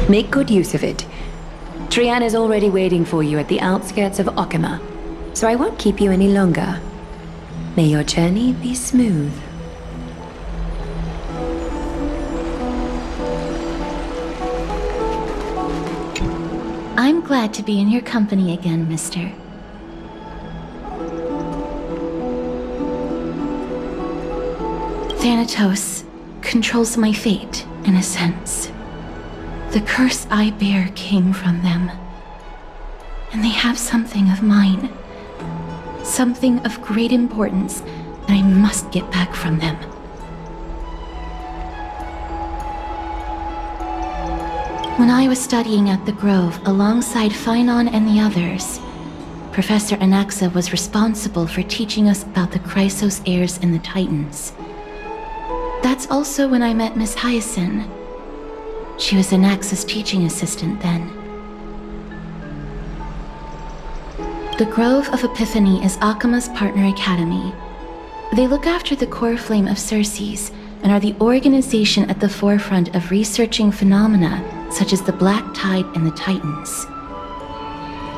Make good use of it. Trian is already waiting for you at the outskirts of Okima, so I won't keep you any longer. May your journey be smooth. I'm glad to be in your company again, mister. Thanatos controls my fate, in a sense. The curse I bear came from them. And they have something of mine. Something of great importance that I must get back from them. When I was studying at the Grove alongside Phainon and the others, Professor Anaxa was responsible for teaching us about the Chrysos heirs and the Titans. That's also when I met Miss Hyacinth. She was Anaxa's teaching assistant then. The Grove of Epiphany is Akima's partner academy. They look after the core flame of Cerces and are the organization at the forefront of researching phenomena such as the Black Tide and the Titans.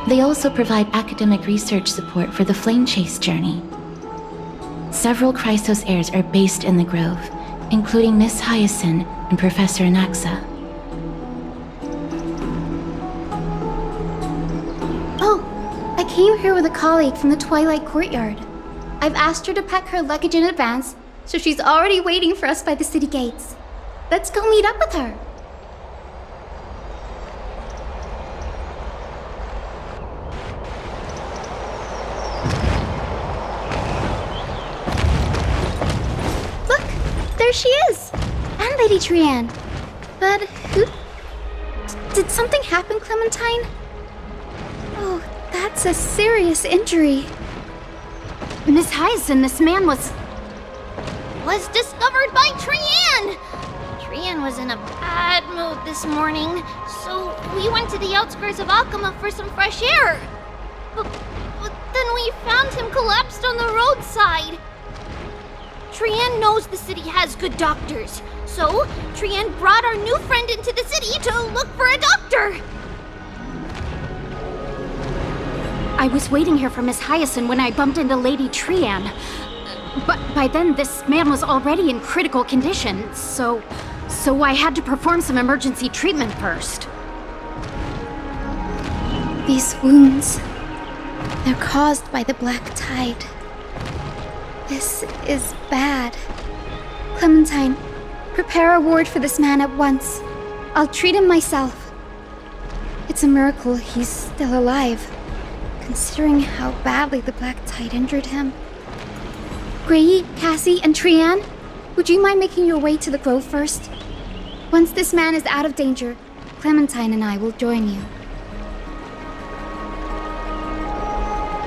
They also provide academic research support for the Flame Chase journey. Several Chrysos heirs are based in the Grove, including Miss Hyacinth and Professor Anaxa. Oh, I came here with a colleague from the Twilight Courtyard. I've asked her to pack her luggage in advance, so she's already waiting for us by the city gates. Let's go meet up with her. There she is! And Lady Trian. But who... Did something happen, Clementine? Oh, that's a serious injury. Miss Hyacinth, this man was discovered by Trian! Trian was in a bad mood this morning, so we went to the outskirts of Okima for some fresh air. But then we found him collapsed on the roadside. Trian knows the city has good doctors, so Trian brought our new friend into the city to look for a doctor. I was waiting here for Miss Hyacinth when I bumped into Lady Trian. But by then, this man was already in critical condition, so I had to perform some emergency treatment first. These wounds, they're caused by the Black Tide. This is bad. Clementine, prepare a ward for this man at once. I'll treat him myself. It's a miracle he's still alive, considering how badly the Black Tide injured him. Grey, Cassie, and Trian, would you mind making your way to the Grove first? Once this man is out of danger, Clementine and I will join you.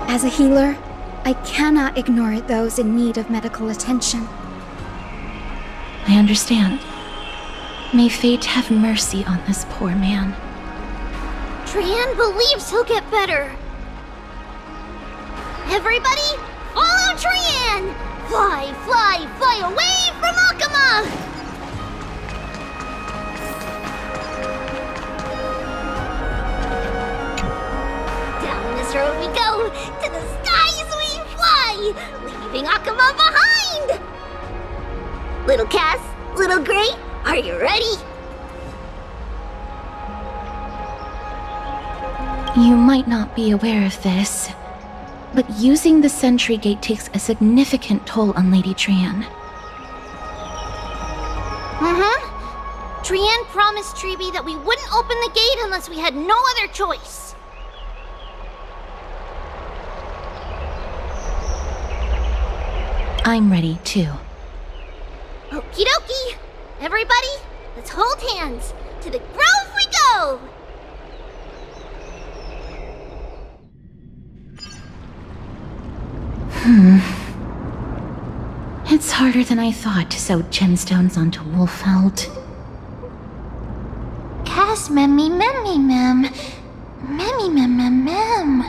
As a healer, I cannot ignore those in need of medical attention. I understand. May fate have mercy on this poor man. Trian believes he'll get better. Everybody, follow Trian! Fly, fly, fly away from Okima! Down this road we go, to the skies we fly, leaving Okima behind! Little Cass, little Grey, are you ready? You might not be aware of this, but using the Sentry Gate takes a significant toll on Lady Trian. Trian promised Treeby that we wouldn't open the gate unless we had no other choice. I'm ready, too. Okie dokie! Everybody, let's hold hands. To the Grove we go! It's harder than I thought to sew gemstones onto Wolfeld. Cass memmy memmy mem. Memmy mem mem mem.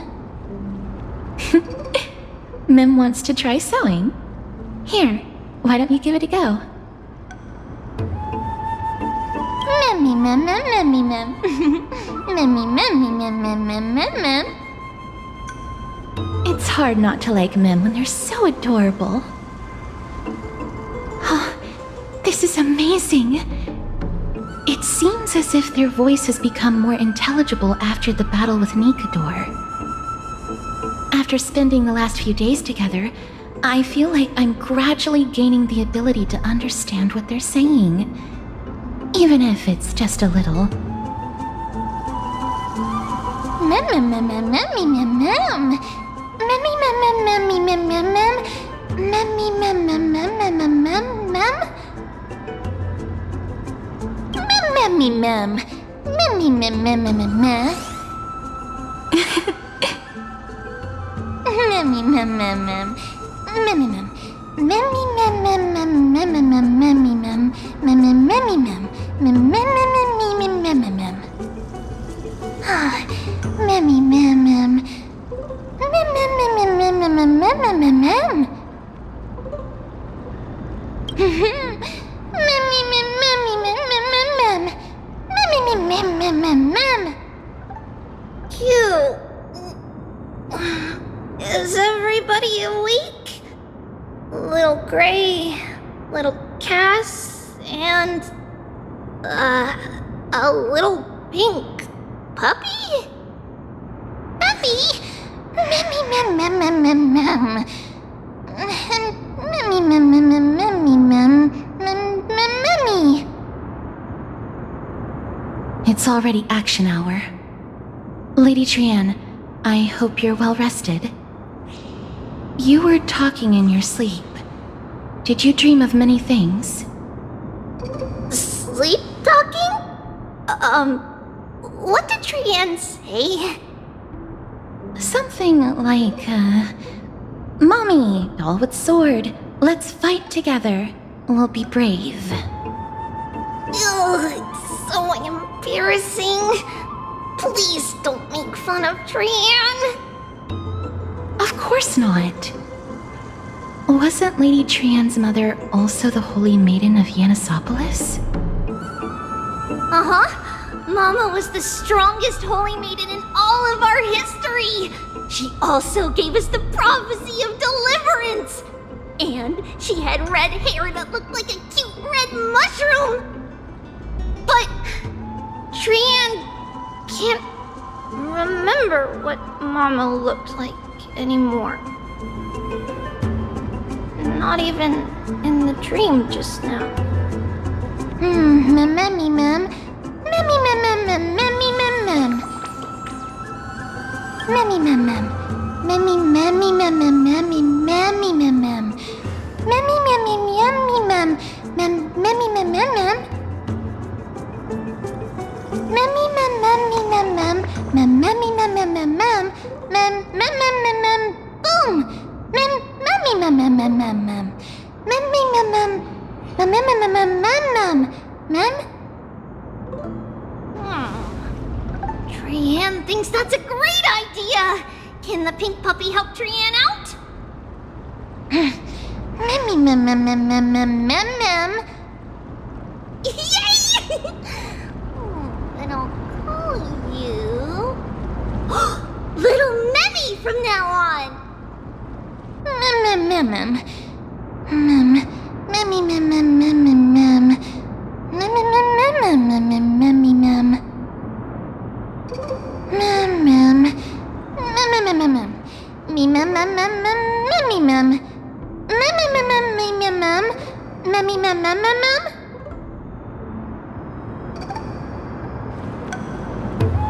Mem wants to try sewing. Here, why don't you give it a go? It's hard not to like Mem when they're so adorable. Oh, this is amazing. It seems as if their voice has become more intelligible after the battle with Nikador. After spending the last few days together, I feel like I'm gradually gaining the ability to understand what they're saying, even if it's just a little. Cute. Is everybody awake? Little Gray, little Cass, and a little pink puppy? Puppy? It's already action hour. Lady Trianne, I hope you're well rested. You were talking in your sleep. Did you dream of many things? Sleep talking? What did Trianne say? Something like, Mommy, doll with sword, let's fight together. We'll be brave. Ugh, it's so embarrassing. Please don't make fun of Trianne. Of course not. Wasn't Lady Trianne's mother also the Holy Maiden of Yanisopolis? Uh-huh. Mama was the strongest holy maiden in all of our history. She also gave us the prophecy of deliverance. And she had red hair that looked like a cute red mushroom. But Trianne can't remember what Mama looked like anymore. Not even in the dream just now. Trianne thinks that's a great idea! Can the pink puppy help Trianne out? Yay! Then I'll call you... Little Memmy from now on!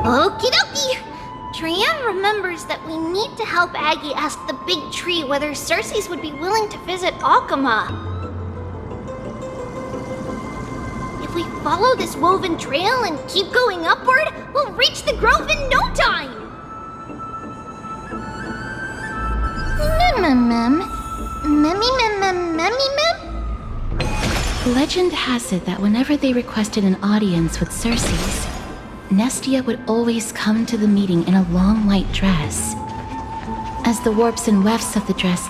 Okie dokie! Trianne remembers that we need to help Aggie ask the big tree whether Cerces would be willing to visit Akama. If we follow this woven trail and keep going upward, we'll reach the grove in no time! Legend has it that whenever they requested an audience with Cerces, Nestia would always come to the meeting in a long white dress. As the warps and wefts of the dress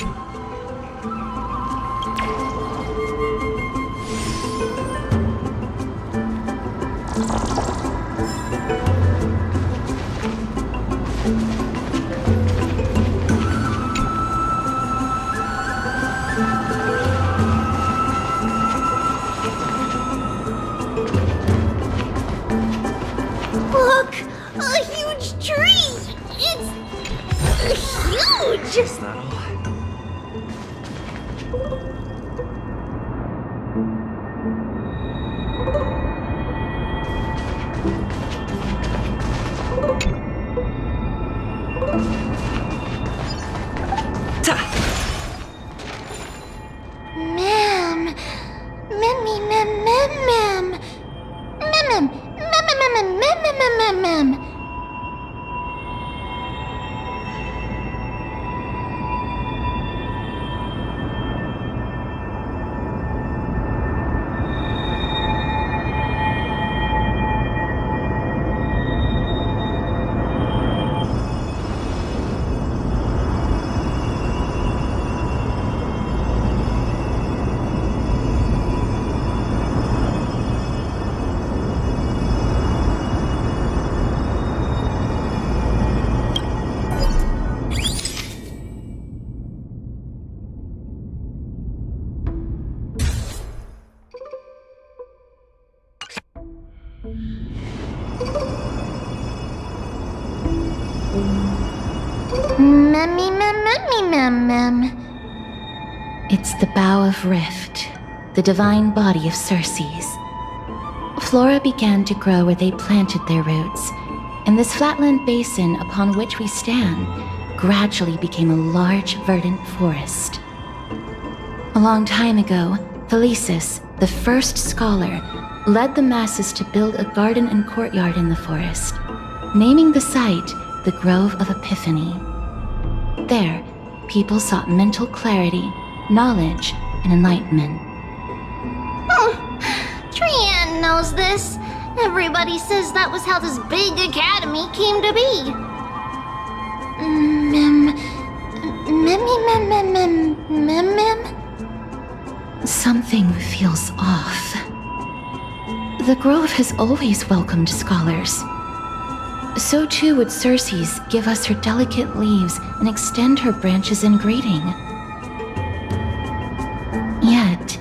It's the Bough of Rift, the divine body of Cerces. Flora began to grow where they planted their roots, and this flatland basin upon which we stand gradually became a large, verdant forest. A long time ago, Thelesis, the first scholar, led the masses to build a garden and courtyard in the forest, naming the site the Grove of Epiphany. There, people sought mental clarity, knowledge, and enlightenment. Trian knows this. Everybody says that was how this big academy came to be. Something feels off. The Grove has always welcomed scholars. So too would Cerces give us her delicate leaves and extend her branches in greeting. Yet,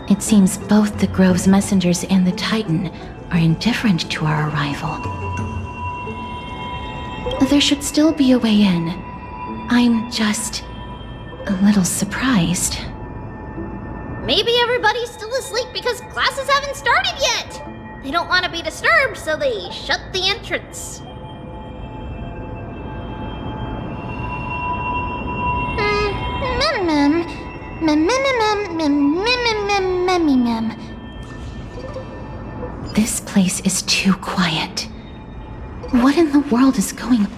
it seems both the Grove's messengers and the Titan are indifferent to our arrival. There should still be a way in. I'm just a little surprised. Maybe everybody's still asleep because classes haven't started yet. They don't want to be disturbed, so they shut the entrance. This place is too quiet. What in the world is going on?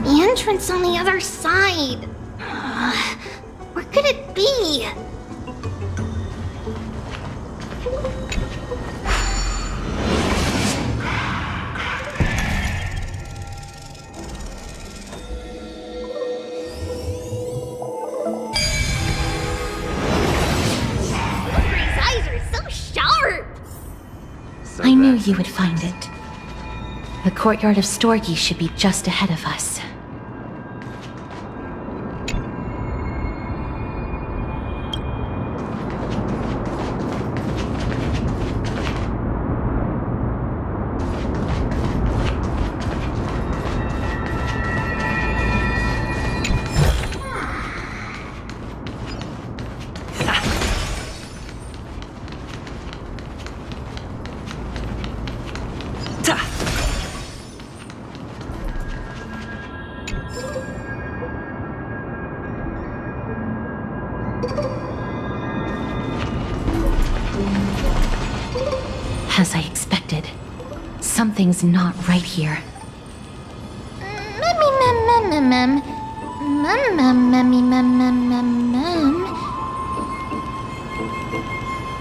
Entrance on the other side. Where could it be? These eyes are so sharp. I knew you would find it. The courtyard of Storgi should be just ahead of us. As I expected, something's not right here.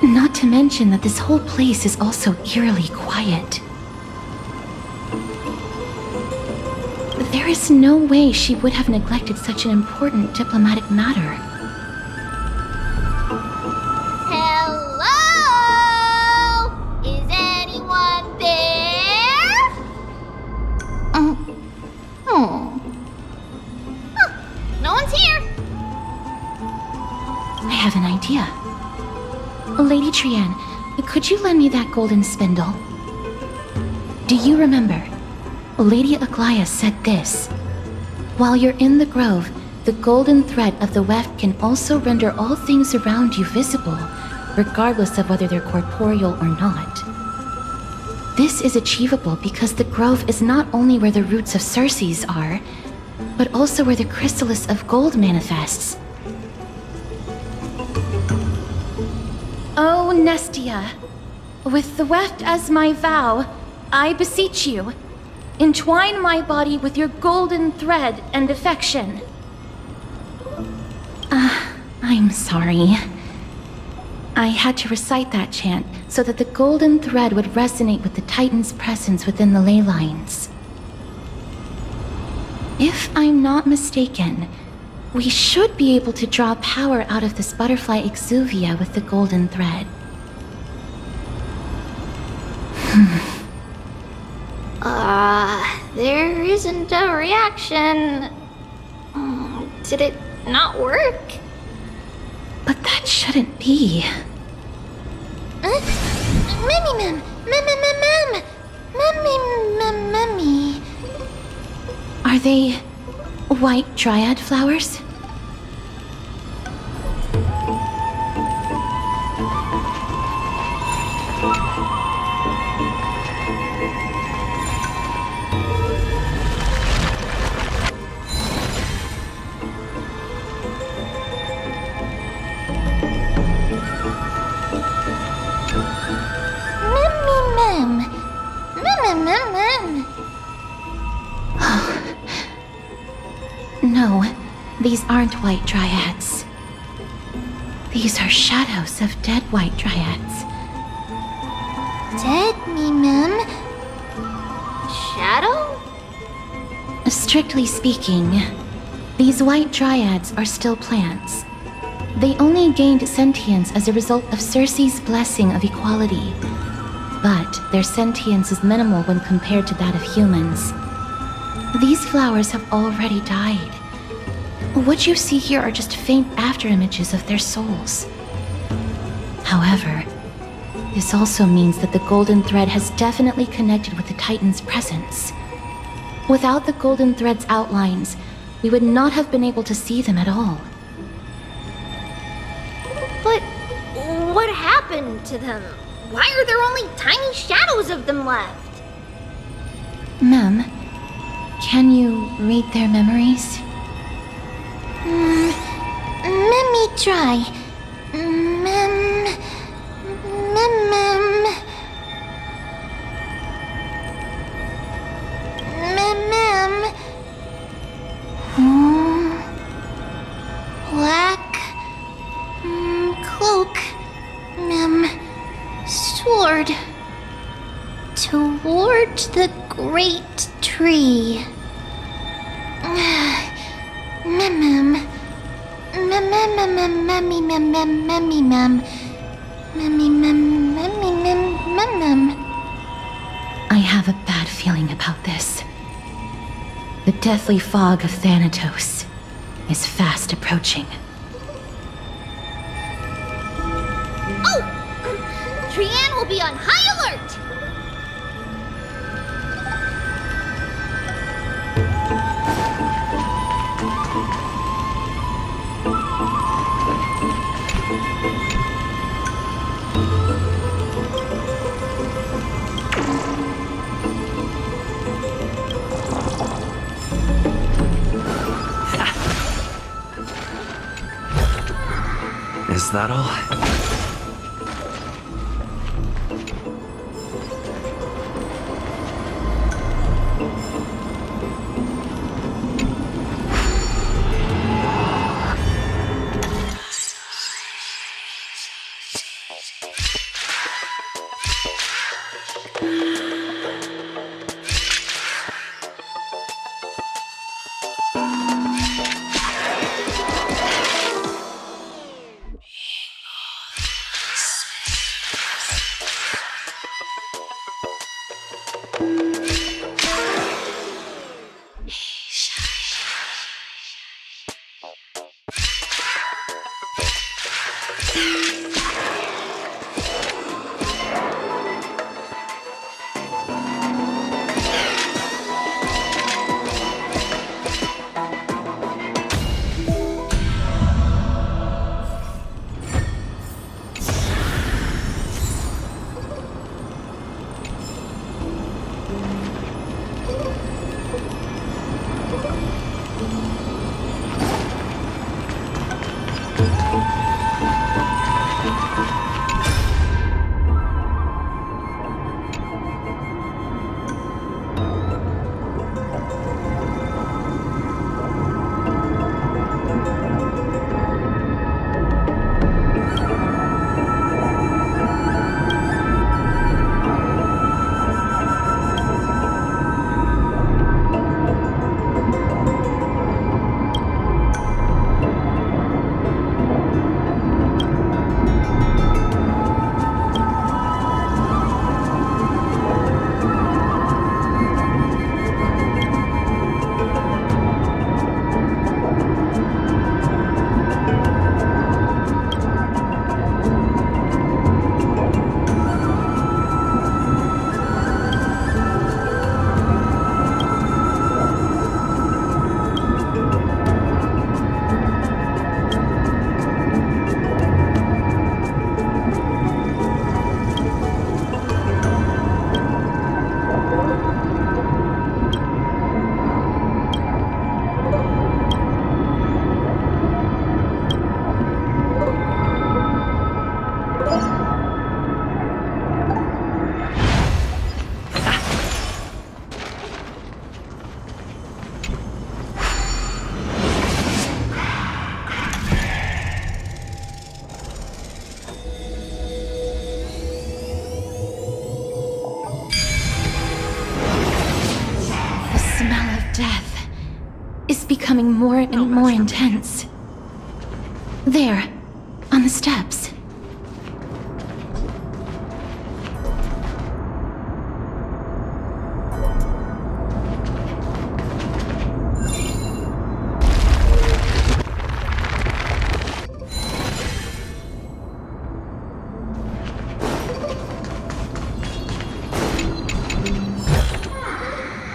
Not to mention that this whole place is also eerily quiet. There is no way she would have neglected such an important diplomatic matter. Lady Trian, could you lend me that golden spindle? Do you remember? Lady Aglaia said this. While you're in the grove, the golden thread of the weft can also render all things around you visible, regardless of whether they're corporeal or not. This is achievable because the grove is not only where the roots of Cerces are, but also where the chrysalis of gold manifests. Oh, Nestia, with the weft as my vow, I beseech you, entwine my body with your golden thread and affection. I'm sorry. I had to recite that chant so that the golden thread would resonate with the Titan's presence within the ley lines. If I'm not mistaken, we should be able to draw power out of this butterfly exuvia with the golden thread. There isn't a reaction. Did it not work? But that shouldn't be. Mummy. Are they white dryad flowers? No, these aren't white dryads. These are shadows of dead white dryads. Dead me, ma'am. Shadow? Strictly speaking, these white dryads are still plants. They only gained sentience as a result of Cerces' blessing of equality. But their sentience is minimal when compared to that of humans. These flowers have already died. What you see here are just faint afterimages of their souls. However, this also means that the golden thread has definitely connected with the Titan's presence. Without the golden thread's outlines, we would not have been able to see them at all. But what happened to them? Why are there only tiny shadows of them left? Mem, can you read their memories? Let me try. Mem. Black cloak. Sword. Toward the great tree. I have a bad feeling about this. The deathly fog of Thanatos is fast approaching. Oh! Trianne will be on high alert! Is that all? death is becoming more and more intense. There, on the steps.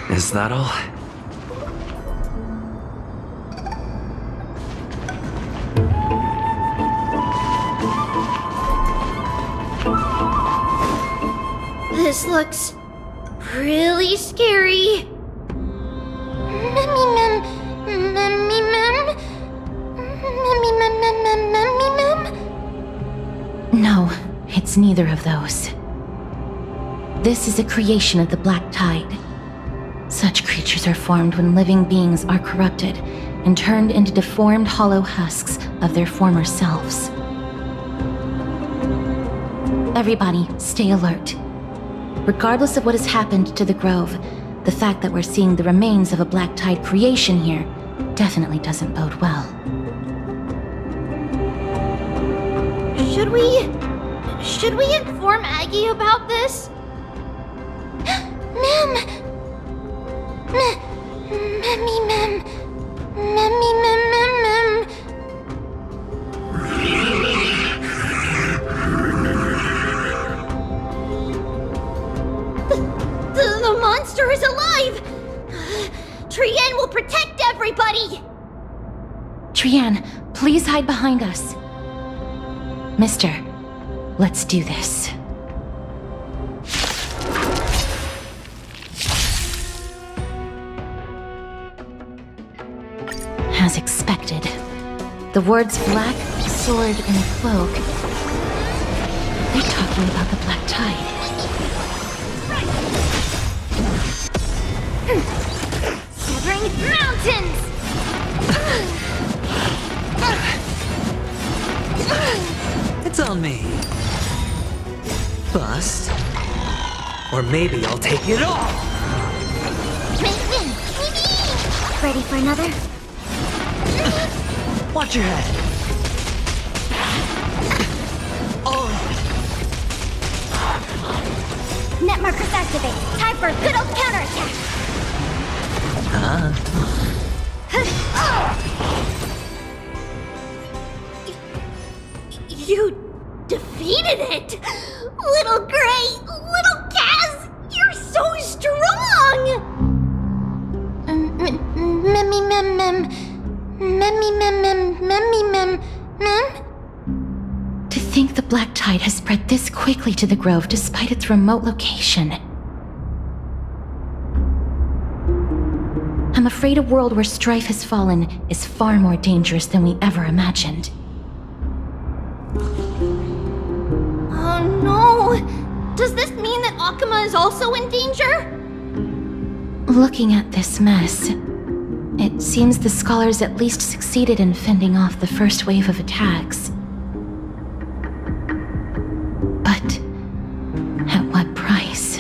Is that all? This looks really scary. No, it's neither of those. This is a creation of the Black Tide. Such creatures are formed when living beings are corrupted and turned into deformed hollow husks of their former selves. Everybody, stay alert. Regardless of what has happened to the Grove, the fact that we're seeing the remains of a Black Tide creation here definitely doesn't bode well. Should we inform Aggie about this? Ma'am! The monster is alive! Trienne will protect everybody! Trienne, please hide behind us. Mister, let's do this. As expected, the words black, sword, and cloak, they're talking about the Black Tide. Severing mountains! It's on me. Bust. Or maybe I'll take it all. Ready for another? Watch your head. Oh. Net markers activate. Time for a good old counterattack. You defeated it! Little Gray! Little Kaz! You're so strong! To think the Black Tide has spread this quickly to the Grove despite its remote location. I'm afraid a world where strife has fallen is far more dangerous than we ever imagined. Oh no! Does this mean that Akuma is also in danger? Looking at this mess, it seems the scholars at least succeeded in fending off the first wave of attacks. But at what price?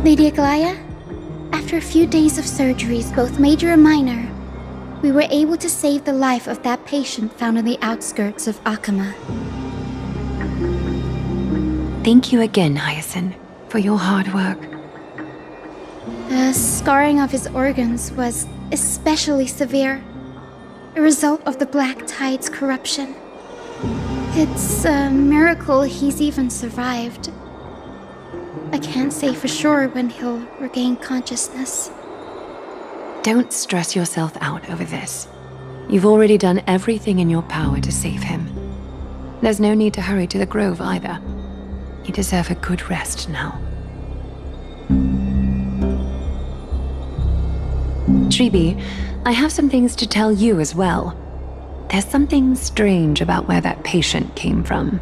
Lady Aglaya, after a few days of surgeries, both major and minor, we were able to save the life of that patient found on the outskirts of Akuma. Thank you again, Hyacinth, for your hard work. The scarring of his organs was especially severe, a result of the Black Tide's corruption. It's a miracle he's even survived. I can't say for sure when he'll regain consciousness. Don't stress yourself out over this. You've already done everything in your power to save him. There's no need to hurry to the Grove either. You deserve a good rest now. Tribi, I have some things to tell you as well. There's something strange about where that patient came from.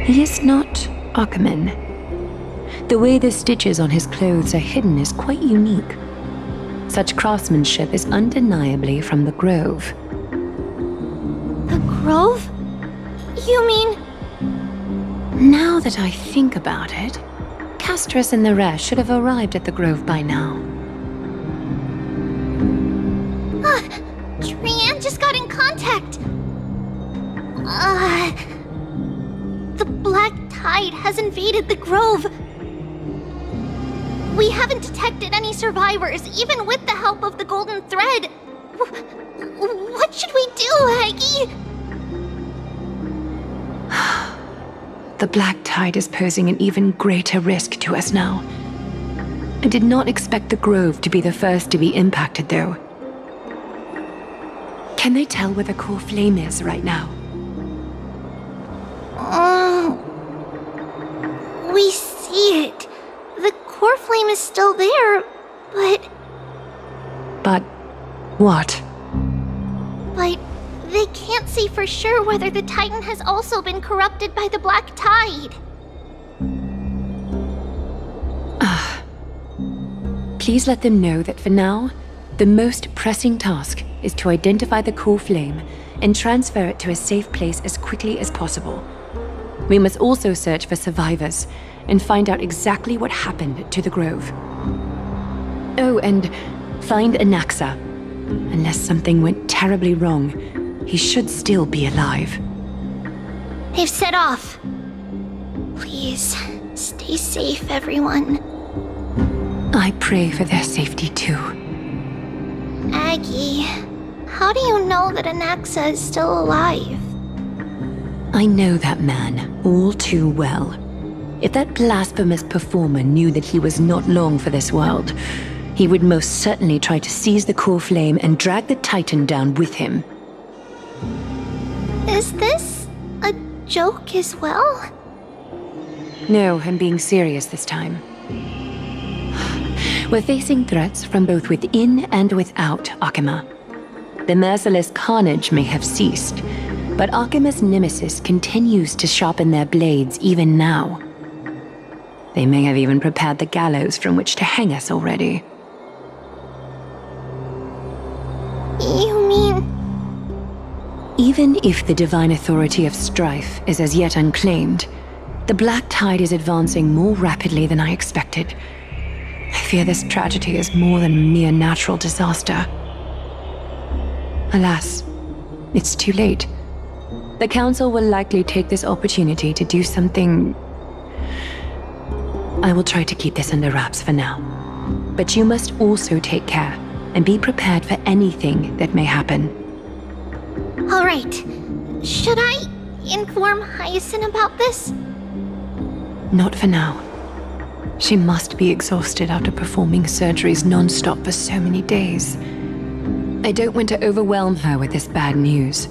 He is not Akuman. The way the stitches on his clothes are hidden is quite unique. Such craftsmanship is undeniably from the Grove. The grove? You mean... Now that I think about it, Castrus and the rest should have arrived at the grove by now. Trianne just got in contact. The black tide has invaded the grove. We haven't detected any survivors, even with the help of the golden thread. What should we do, Aggie? The black tide is posing an even greater risk to us now. I did not expect the grove to be the first to be impacted, though. Can they tell where the core flame is right now? We see it. The core flame is still there, but... But what? But they can't see for sure whether the Titan has also been corrupted by the black tide. Please let them know that for now, the most pressing task is to identify the core flame and transfer it to a safe place as quickly as possible. We must also search for survivors and find out exactly what happened to the grove. Oh, and find Anaxa. Unless something went terribly wrong, he should still be alive. They've set off. Please, stay safe, everyone. I pray for their safety too. Aggie, how do you know that Anaxa is still alive? I know that man all too well. If that blasphemous performer knew that he was not long for this world, he would most certainly try to seize the core flame and drag the Titan down with him. Is this a joke as well? No, I'm being serious this time. We're facing threats from both within and without Akima. The merciless carnage may have ceased, but Akima's nemesis continues to sharpen their blades even now. They may have even prepared the gallows from which to hang us already. You mean... Even if the divine authority of strife is as yet unclaimed, the black tide is advancing more rapidly than I expected. I fear this tragedy is more than a mere natural disaster. Alas, it's too late. The Council will likely take this opportunity to do something... I will try to keep this under wraps for now. But you must also take care and be prepared for anything that may happen. All right. Should I inform Hyacinth about this? Not for now. She must be exhausted after performing surgeries non-stop for so many days. I don't want to overwhelm her with this bad news.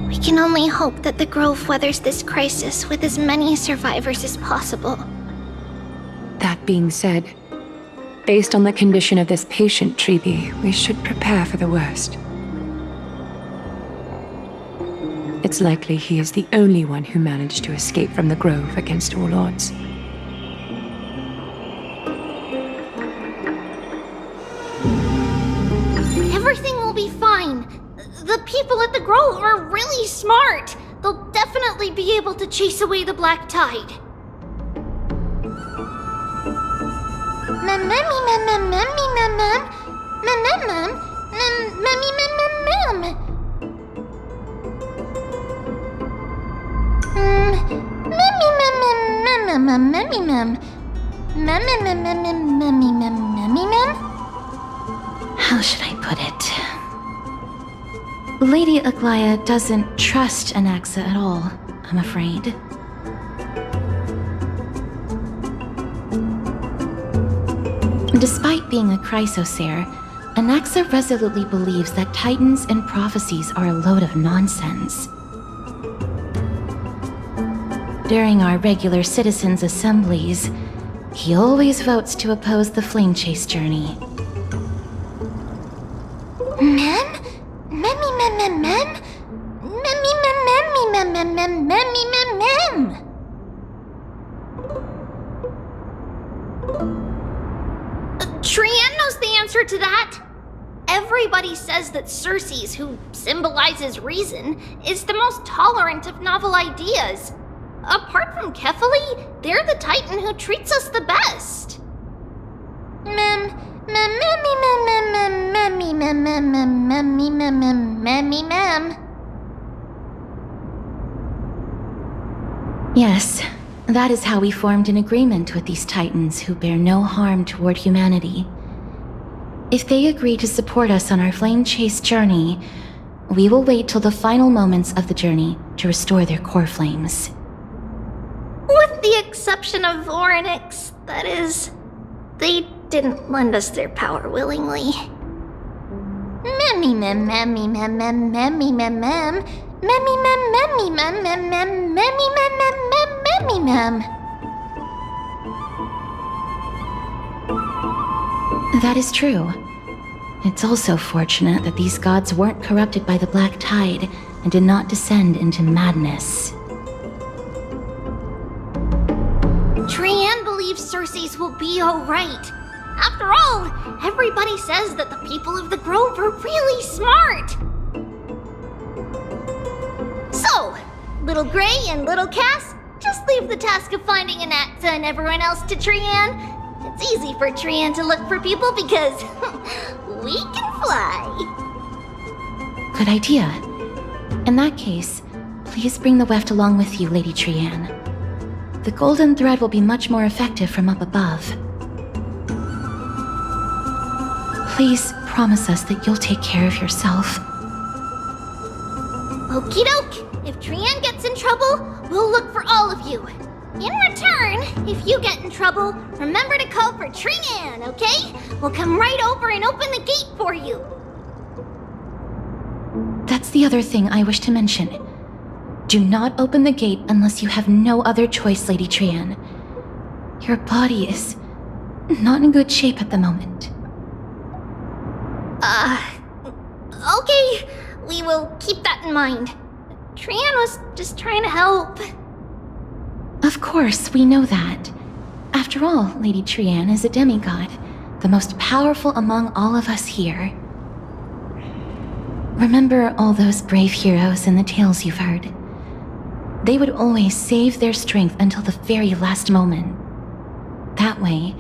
We can only hope that the Grove weathers this crisis with as many survivors as possible. That being said, based on the condition of this patient, Treeby, we should prepare for the worst. It's likely he is the only one who managed to escape from the Grove against all odds. Everything will be fine. The people at the Grove are really smart. They'll definitely be able to chase away the black tide. How should I put it? Lady Aglaya doesn't trust Anaxa at all, I'm afraid. Despite being a chrysosaur, Anaxa resolutely believes that titans and prophecies are a load of nonsense. During our regular citizens' assemblies, he always votes to oppose the flame chase journey. Mem? Trianne knows the answer to that. everybody says that Cerces, who symbolizes reason, is the most tolerant of novel ideas. Apart from Kefali, they're the Titan who treats us the best. Yes, that is how we formed an agreement with these Titans who bear no harm toward humanity. If they agree to support us on our flame chase journey, we will wait till the final moments of the journey to restore their core flames. With the exception of Voronix, that is, they didn't lend us their power willingly. That is true. It's also fortunate that these gods weren't corrupted by the Black Tide and did not descend into madness. Trianne believes Cerces will be alright. After all, everybody says that the people of the Grove are really smart. So, Little Gray and Little Cass, just leave the task of finding an Atza and everyone else to Trianne. It's easy for Trianne to look for people because we can fly. Good idea. In that case, please bring the weft along with you, Lady Trianne. The golden thread will be much more effective from up above. Please promise us that you'll take care of yourself. Okie doke. If Trianne gets in trouble, we'll look for all of you. In return, if you get in trouble, remember to call for Trianne, okay? We'll come right over and open the gate for you. That's the other thing I wish to mention. Do not open the gate unless you have no other choice, Lady Trianne. Your body is not in good shape at the moment. Okay. We will keep that in mind. Trianne was just trying to help. Of course, we know that. After all, Lady Trianne is a demigod, the most powerful among all of us here. Remember all those brave heroes in the tales you've heard? They would always save their strength until the very last moment. That way,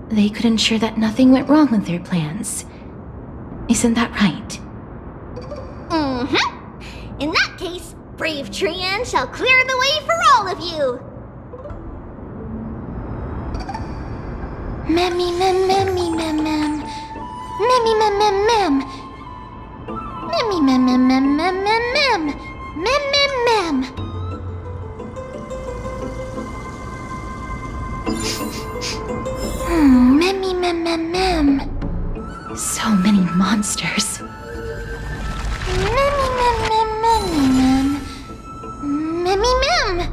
they could ensure that nothing went wrong with their plans. Isn't that right? Mm-hmm. In that case, brave Trianne shall clear the way for all of you. Memmy mem memmy mem mem. Memmy mem mem mem. Memmy mem mem mem mem mem mem. Mem mem mem. Memmy mem mem mem. So many monsters. Memmy mem mem memmy mem. Memmy mem.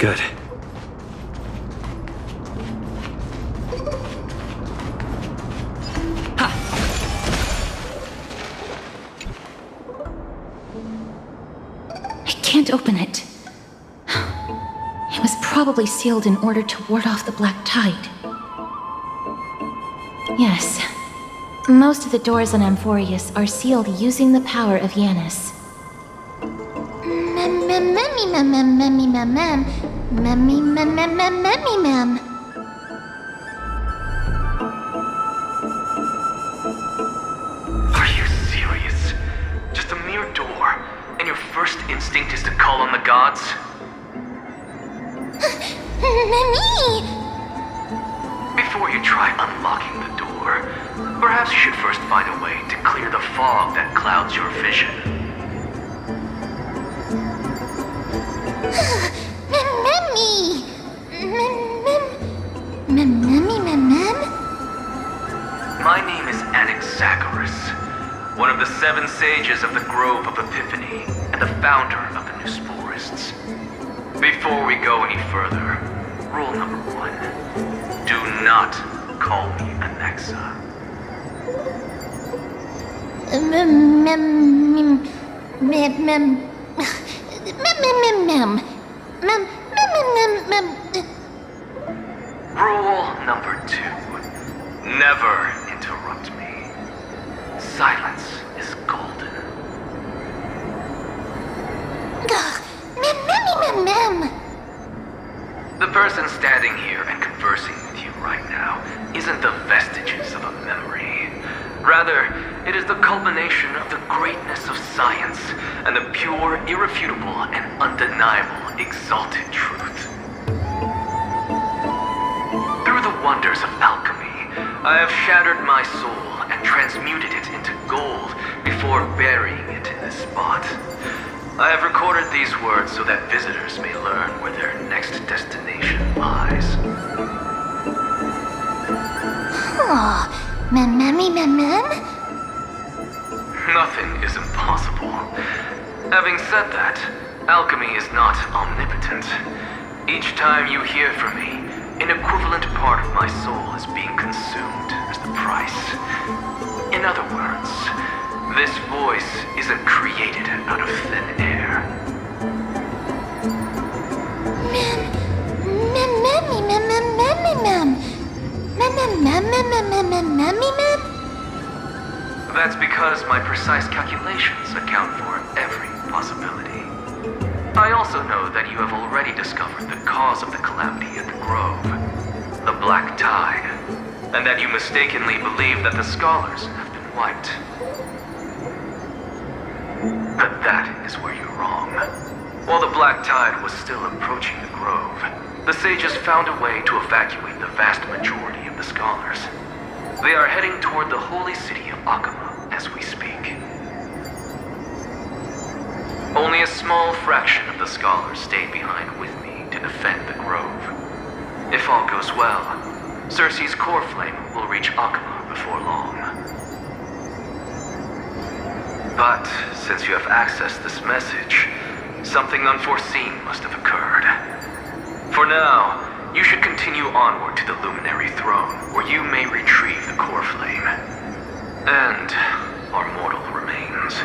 Good. I can't open it. It was probably sealed in order to ward off the black tide. Yes. Most of the doors on Amphoreus are sealed using the power of Yanis. Are you serious? Just a mere door, and your first instinct is to call on the gods? Before you try unlocking the door, perhaps you should first find a way to clear the fog that clouds your vision. My name is Anaxagoras, one of the 7 sages of the Grove of Epiphany, and the founder of the New Sporists. Before we go any further, rule number 1. Do not call me Anaxa. Rule number 2. Never interrupt me. Silence is golden. The person standing here and conversing with you right now isn't the vestiges of a memory. Rather, it is the culmination of the greatness of science and the pure, irrefutable, and undeniable exalted truth. Through the wonders of alchemy, I have shattered my soul and transmuted it into gold before burying it in this spot. I have recorded these words so that visitors may learn where their next destination lies. Nothing is impossible. Having said that, alchemy is not omnipotent. Each time you hear from me, an equivalent part of my soul is being consumed as the price. In other words, this voice isn't created out of thin air. That's because my precise calculations account for every possibility. I also know that you have already discovered the cause of the calamity at the Grove, the Black Tide, and that you mistakenly believe that the scholars have been wiped. But that is where you're wrong. While the Black Tide was still approaching the Grove, the sages found a way to evacuate the vast majority of the scholars. They are heading toward the holy city of Akama as we speak. Only a small fraction of the scholars stayed behind with me to defend the Grove. If all goes well, Cerces' core flame will reach Akama before long. But since you have accessed this message, something unforeseen must have occurred. For now, you should continue onward to the Luminary throne, where you may retrieve the core flame. And our mortal remains.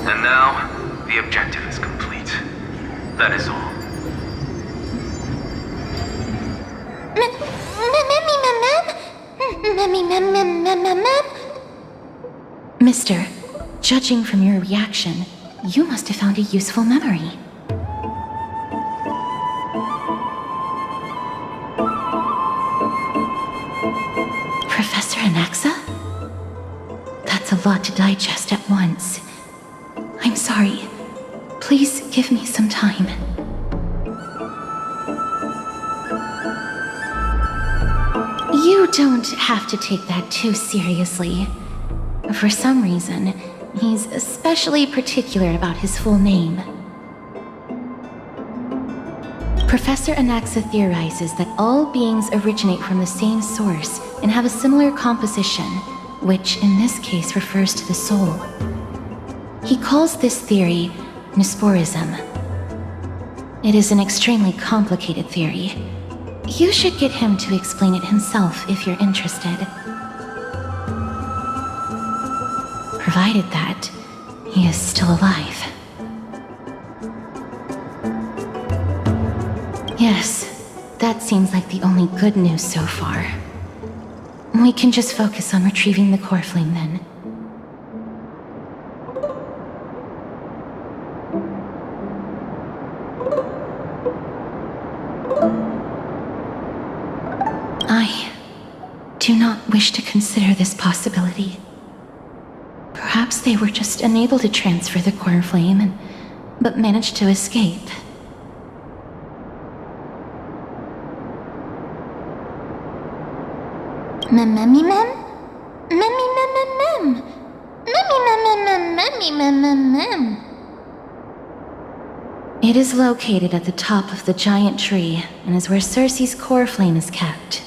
And now, the objective is complete. That is all. Mister, judging from your reaction, you must have found a useful memory. Professor Anaxa? That's a lot to digest at once. I'm sorry. Please give me some time. You don't have to take that too seriously. For some reason, he's especially particular about his full name. Professor Anaxa theorizes that all beings originate from the same source and have a similar composition, which in this case refers to the soul. He calls this theory Nusporism. It is an extremely complicated theory. You should get him to explain it himself if you're interested. Provided that he is still alive. Yes, that seems like the only good news so far. We can just focus on retrieving the core flame then. I do not wish to consider this possibility. Perhaps they were just unable to transfer the core flame, but managed to escape. It is located at the top of the giant tree and is where Cerces' core flame is kept.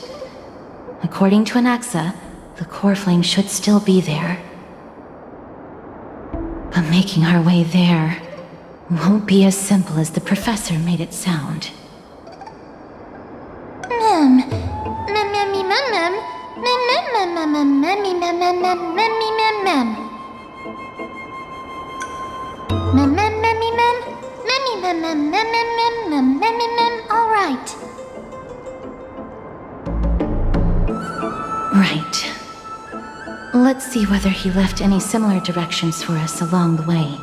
According to Anaxa, the core flame should still be there. But making our way there won't be as simple as the professor made it sound. Alright. Right. Let's see whether he left any similar directions for us along the way.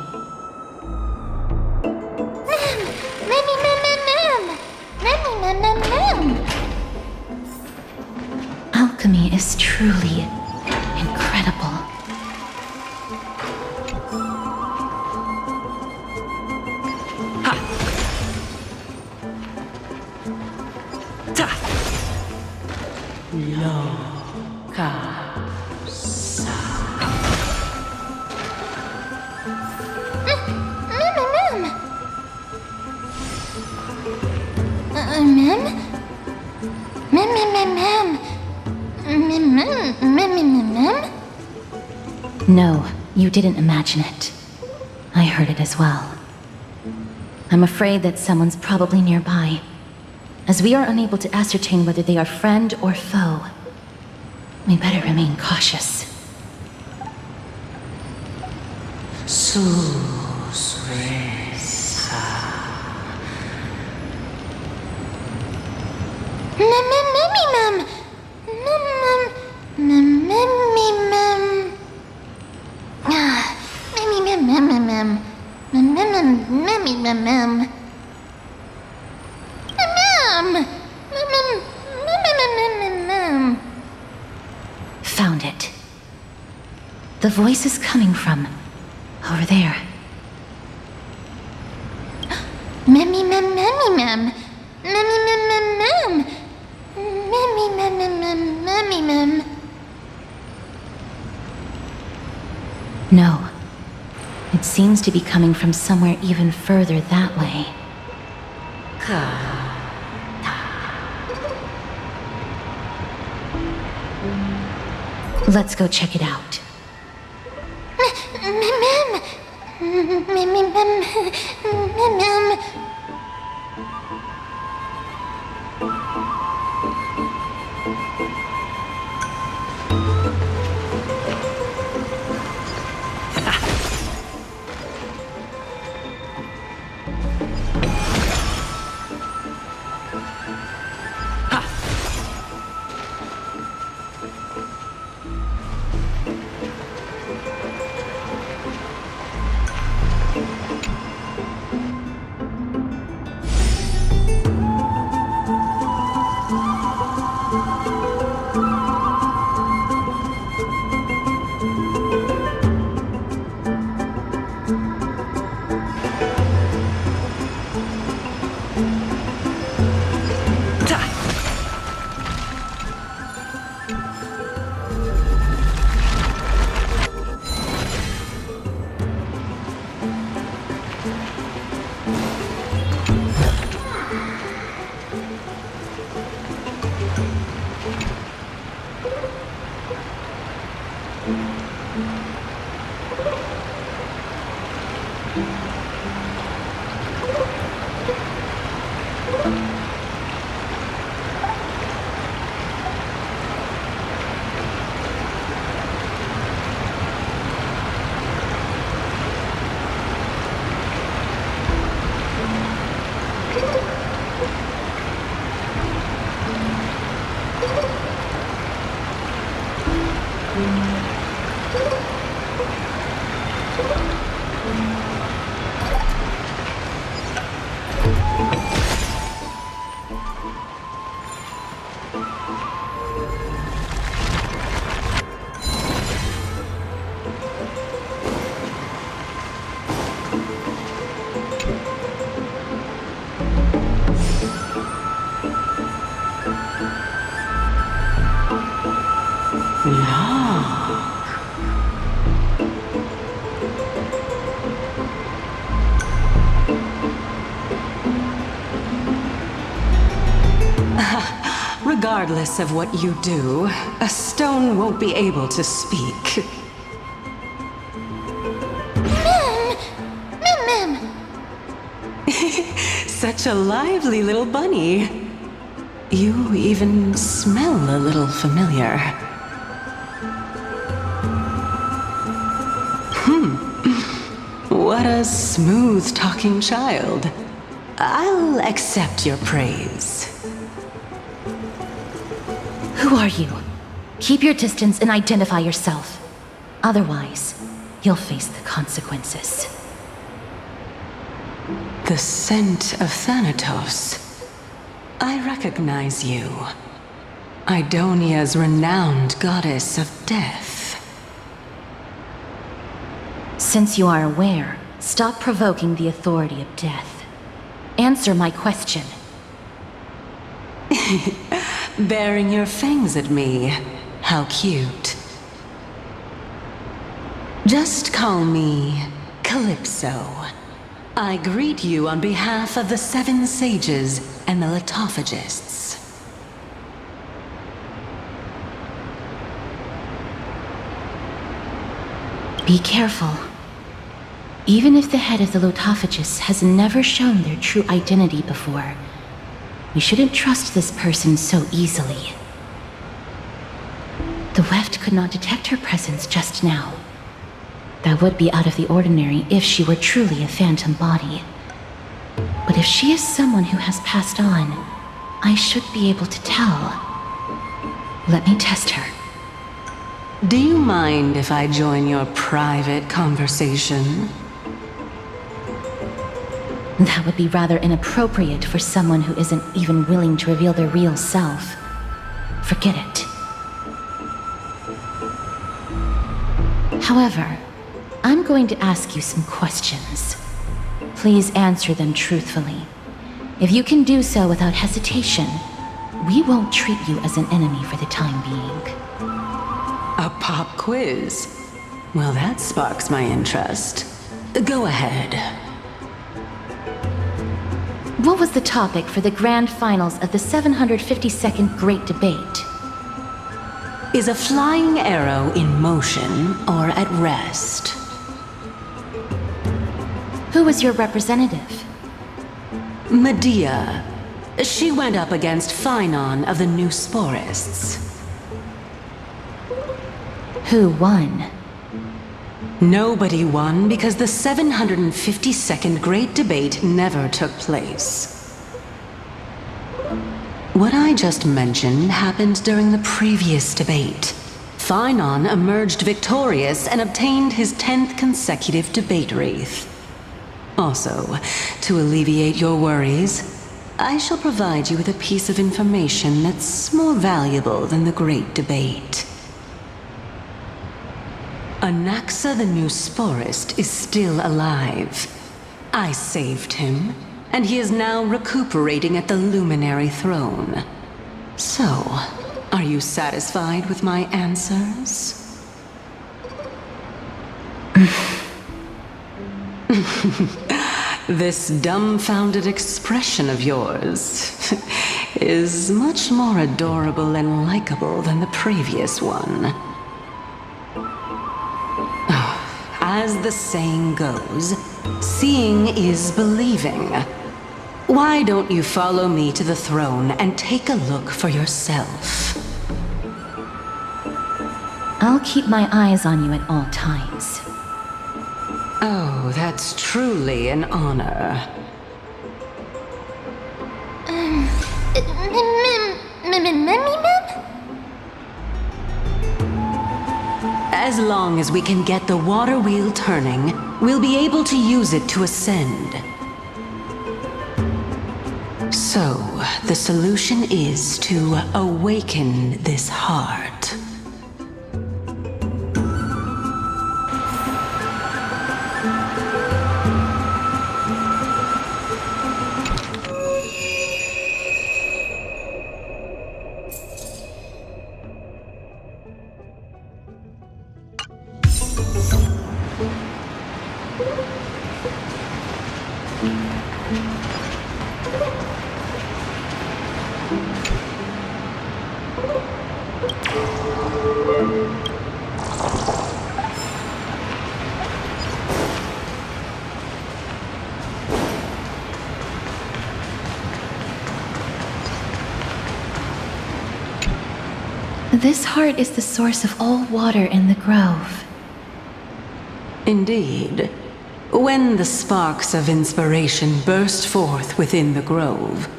Alchemy is truly incredible. No, you didn't imagine it. I heard it as well. I'm afraid that someone's probably nearby. As we are unable to ascertain whether they are friend or foe, we better remain cautious. Found it. The voice is coming from over there. No. It seems to be coming from somewhere even further that way. Let's go check it out. Regardless of what you do, a stone won't be able to speak. Mim! Such a lively little bunny. You even smell a little familiar. What a smooth-talking child. I'll accept your praise. Who are you? Keep your distance and identify yourself. Otherwise, you'll face the consequences. The scent of Thanatos. I recognize you. Idonia's renowned goddess of death. Since you are aware, stop provoking the authority of death. Answer my question. Baring your fangs at me. How cute. Just call me Calypso. I greet you on behalf of the 7 sages and the Lithophagists. Be careful. Even if the head of the Lithophagists has never shown their true identity before, we shouldn't trust this person so easily. The Weft could not detect her presence just now. That would be out of the ordinary if she were truly a phantom body. But if she is someone who has passed on, I should be able to tell. Let me test her. Do you mind if I join your private conversation? That would be rather inappropriate for someone who isn't even willing to reveal their real self. Forget it. However, I'm going to ask you some questions. Please answer them truthfully. If you can do so without hesitation, we won't treat you as an enemy for the time being. A pop quiz? Well, that sparks my interest. Go ahead. What was the topic for the grand finals of the 752nd Great Debate? Is a flying arrow in motion or at rest? Who was your representative? Medea. She went up against Phynon of the New Sporists. Who won? Nobody won because the 752nd Great Debate never took place. What I just mentioned happened during the previous debate. Phynon emerged victorious and obtained his 10th consecutive debate wreath. Also, to alleviate your worries, I shall provide you with a piece of information that's more valuable than the Great Debate. Anaxa the New Sporist is still alive. I saved him, and he is now recuperating at the Luminary throne. So, are you satisfied with my answers? This dumbfounded expression of yours is much more adorable and likable than the previous one. As the saying goes, seeing is believing. Why don't you follow me to the throne and take a look for yourself? I'll keep my eyes on you at all times. Oh, that's truly an honor. Mim? As long as we can get the water wheel turning, we'll be able to use it to ascend. So, the solution is to awaken this heart. This heart is the source of all water in the grove. Indeed. When the sparks of inspiration burst forth within the grove,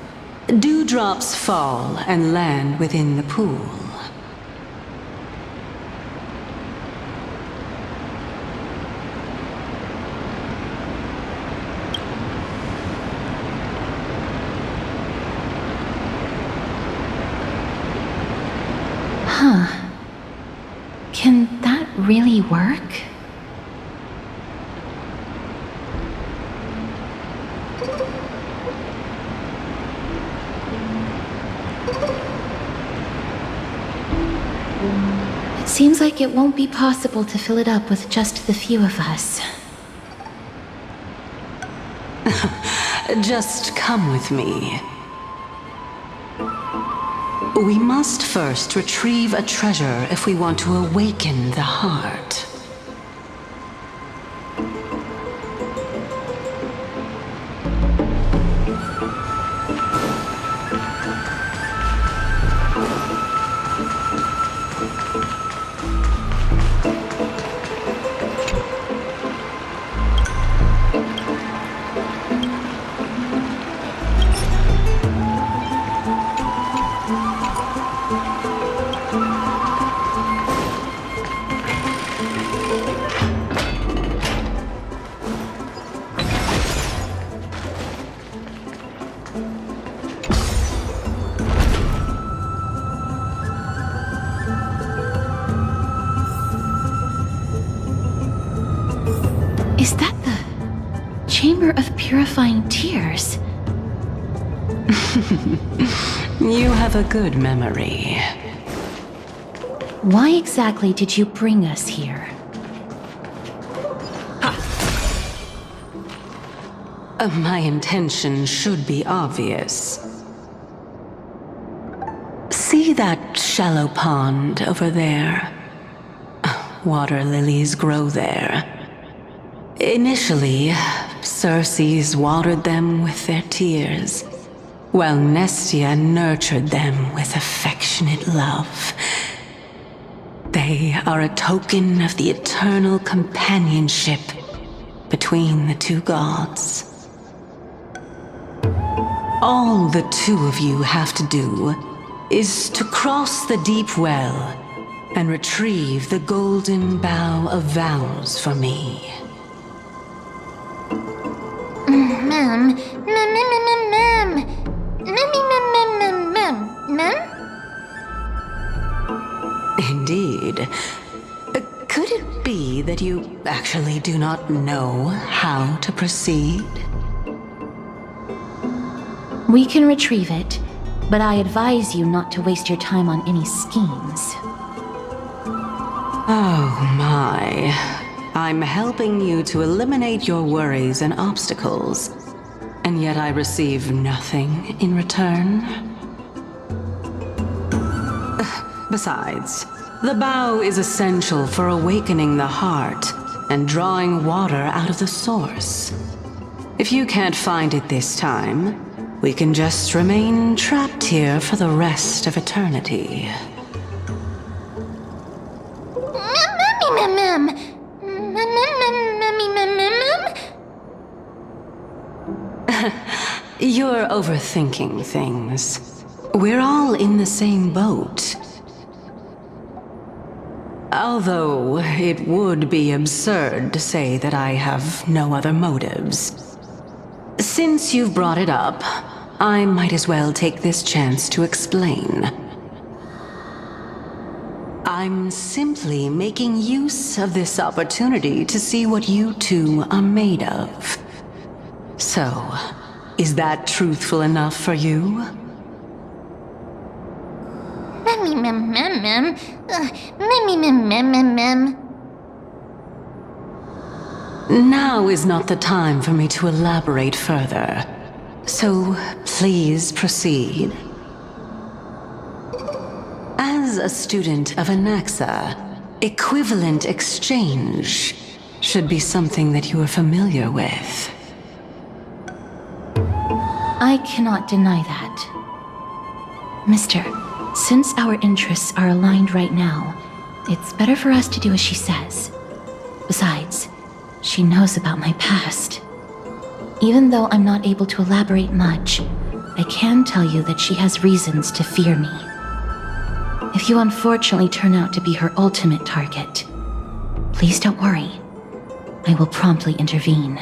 dewdrops fall and land within the pool. Huh. Can that really work? It seems like it won't be possible to fill it up with just the few of us. Just come with me. We must first retrieve a treasure if we want to awaken the heart. Is that the Chamber of Purifying Tears? You have a good memory. Why exactly did you bring us here? My intention should be obvious. See that shallow pond over there? Water lilies grow there. Initially, Cerces watered them with their tears, while Nestia nurtured them with affectionate love. They are a token of the eternal companionship between the two gods. All the two of you have to do is to cross the deep well and retrieve the golden bough of vows for me. Mem. Indeed. Could it be that you actually do not know how to proceed? We can retrieve it, but I advise you not to waste your time on any schemes. Oh my. I'm helping you to eliminate your worries and obstacles, and yet I receive nothing in return. Besides, the bow is essential for awakening the heart and drawing water out of the source. If you can't find it this time, we can just remain trapped here for the rest of eternity. You're overthinking things. We're all in the same boat. Although it would be absurd to say that I have no other motives. Since you've brought it up, I might as well take this chance to explain. I'm simply making use of this opportunity to see what you two are made of. So, is that truthful enough for you? Now is not the time for me to elaborate further. So, please proceed. As a student of Anaxa, equivalent exchange should be something that you are familiar with. I cannot deny that. Mister, since our interests are aligned right now, it's better for us to do as she says. Besides, she knows about my past. Even though I'm not able to elaborate much, I can tell you that she has reasons to fear me. If you unfortunately turn out to be her ultimate target, please don't worry. I will promptly intervene.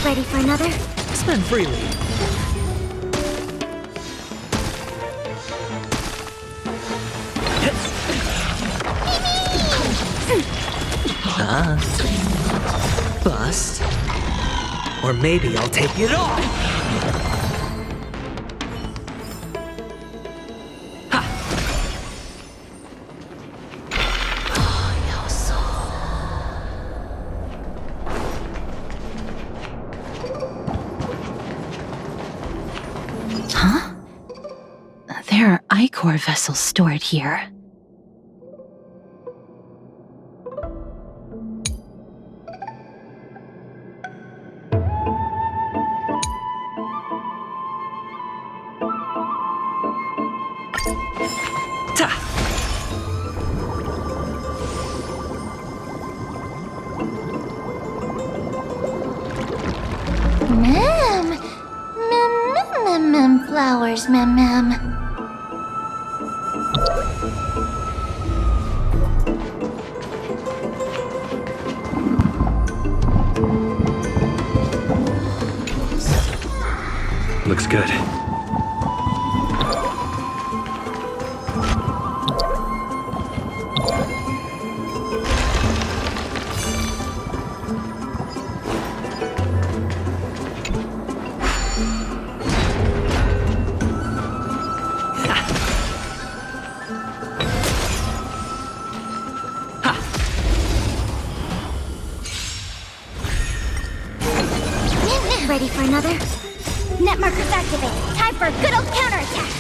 Ready for another? Spend freely. Bust. Or maybe I'll take it off! Huh? There are ichor vessels stored here. Flowers, ma'am. Looks good. Ready for another? Net markers activated. Time for a good old counterattack.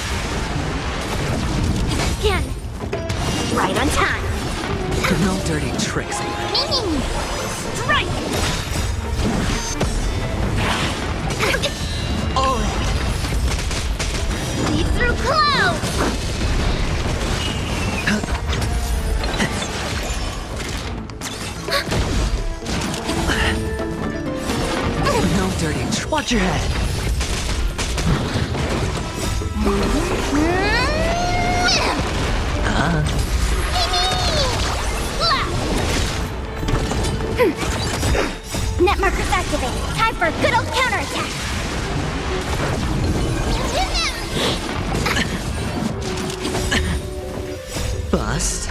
Again. Right on time. No dirty tricks. Strike! Oh! Lead through clouds! No dirty watch your head. for a good old counterattack! Bust.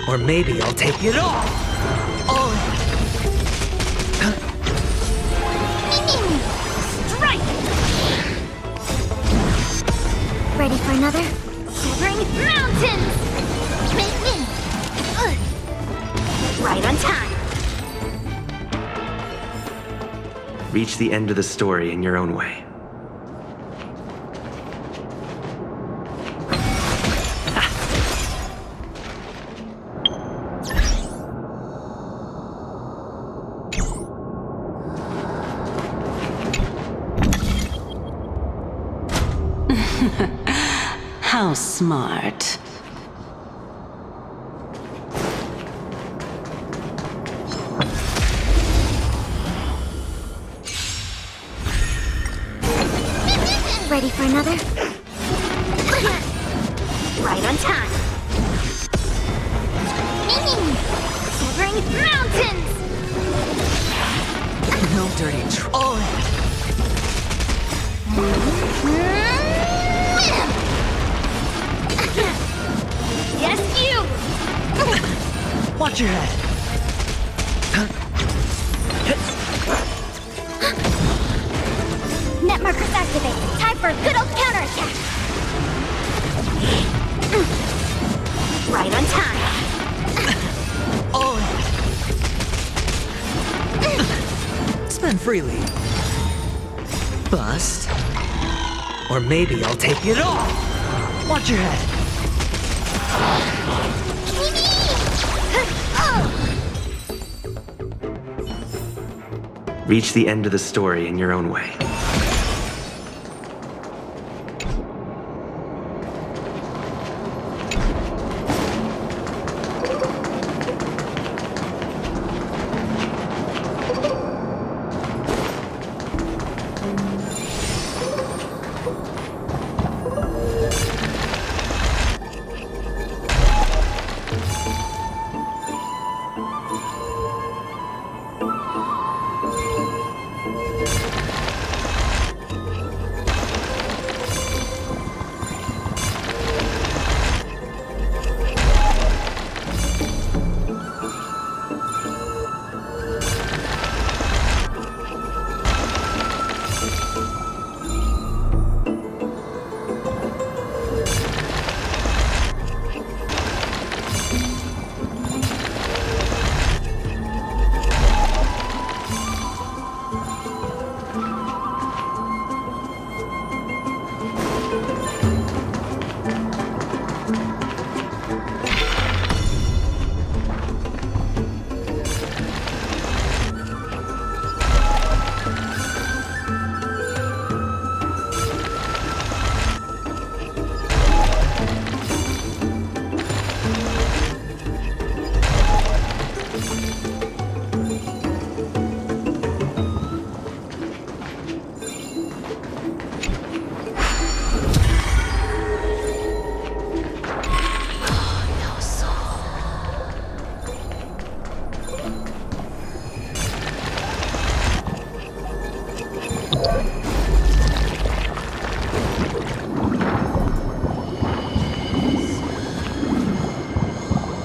Or maybe I'll take it all! All in. Strike! Ready for another? Severing mountains! Right on time! Reach the end of the story in your own way. How smart. Ready for another? Right on time! Severing mountains! No dirty all in. Yes, you! Watch your head. Net markers activated. Time for a good old counterattack. Right on time. All in. Spend freely. Bust. Or maybe I'll take it all. Watch your head. Reach the end of the story in your own way.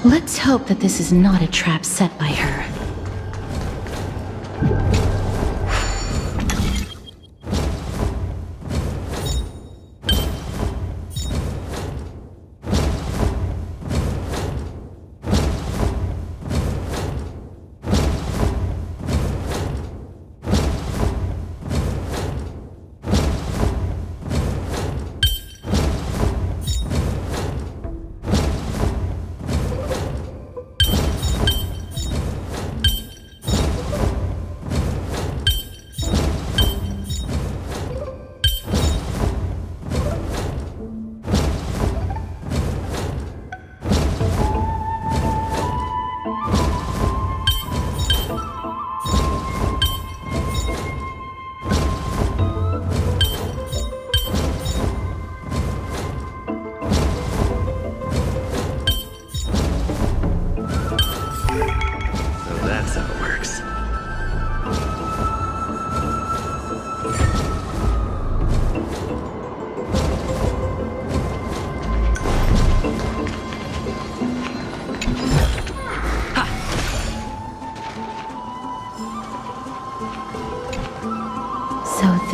Let's hope that this is not a trap set by her.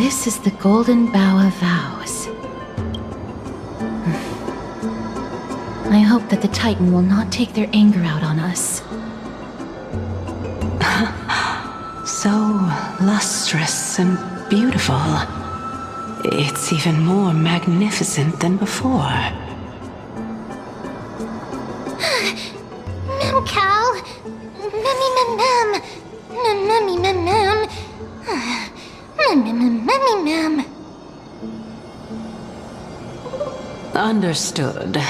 this is the Golden Bough of Vows. I hope that the Titan will not take their anger out on us. So lustrous and beautiful. It's even more magnificent than before. Mem Cal. Memmy mem mem. Memmy mem mem. Memmy mem. Understood.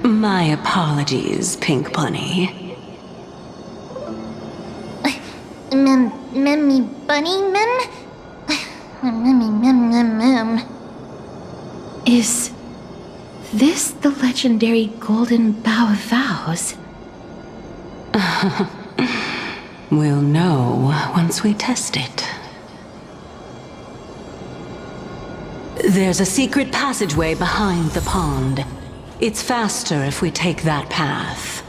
My apologies, Pink Bunny. Memmy bunny mem? Memmy mem mem mem. Is this the legendary Golden Bough of Vows? We'll know once we test it. There's a secret passageway behind the pond. It's faster if we take that path.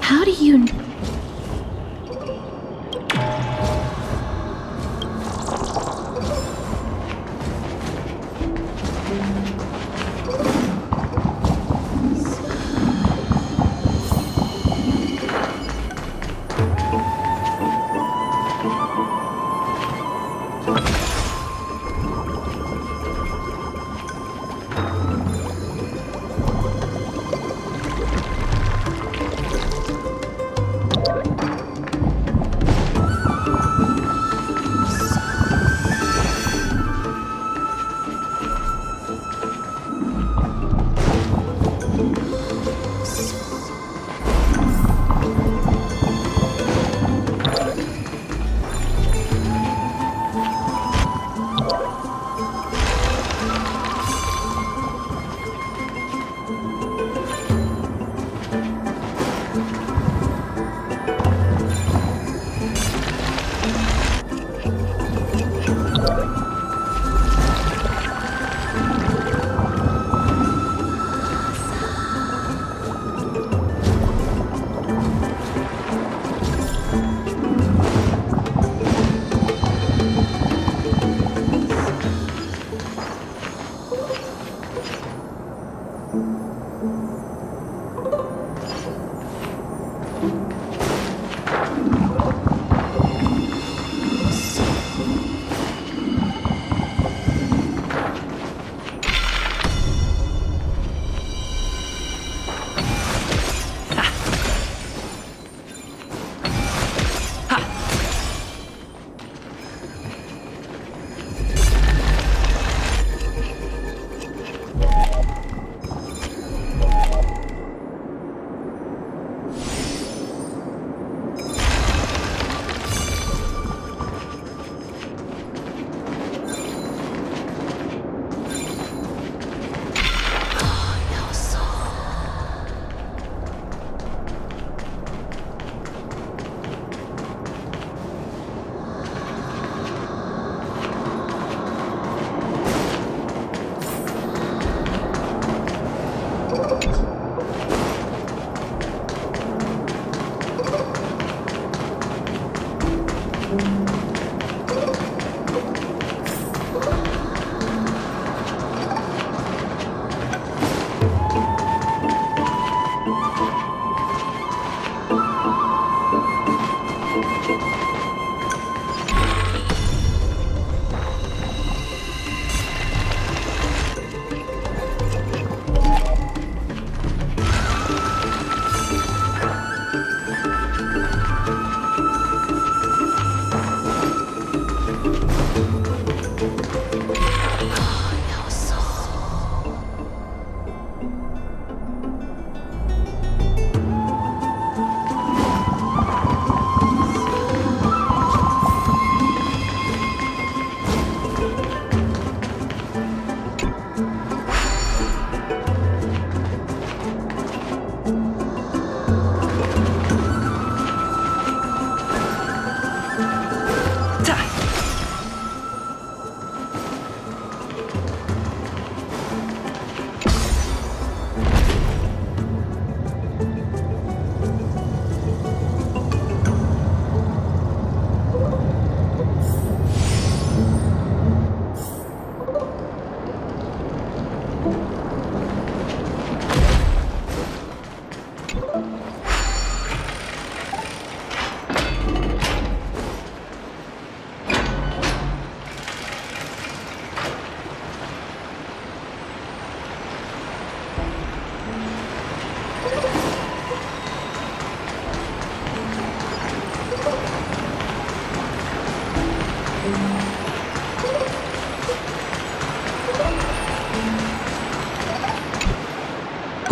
How do you...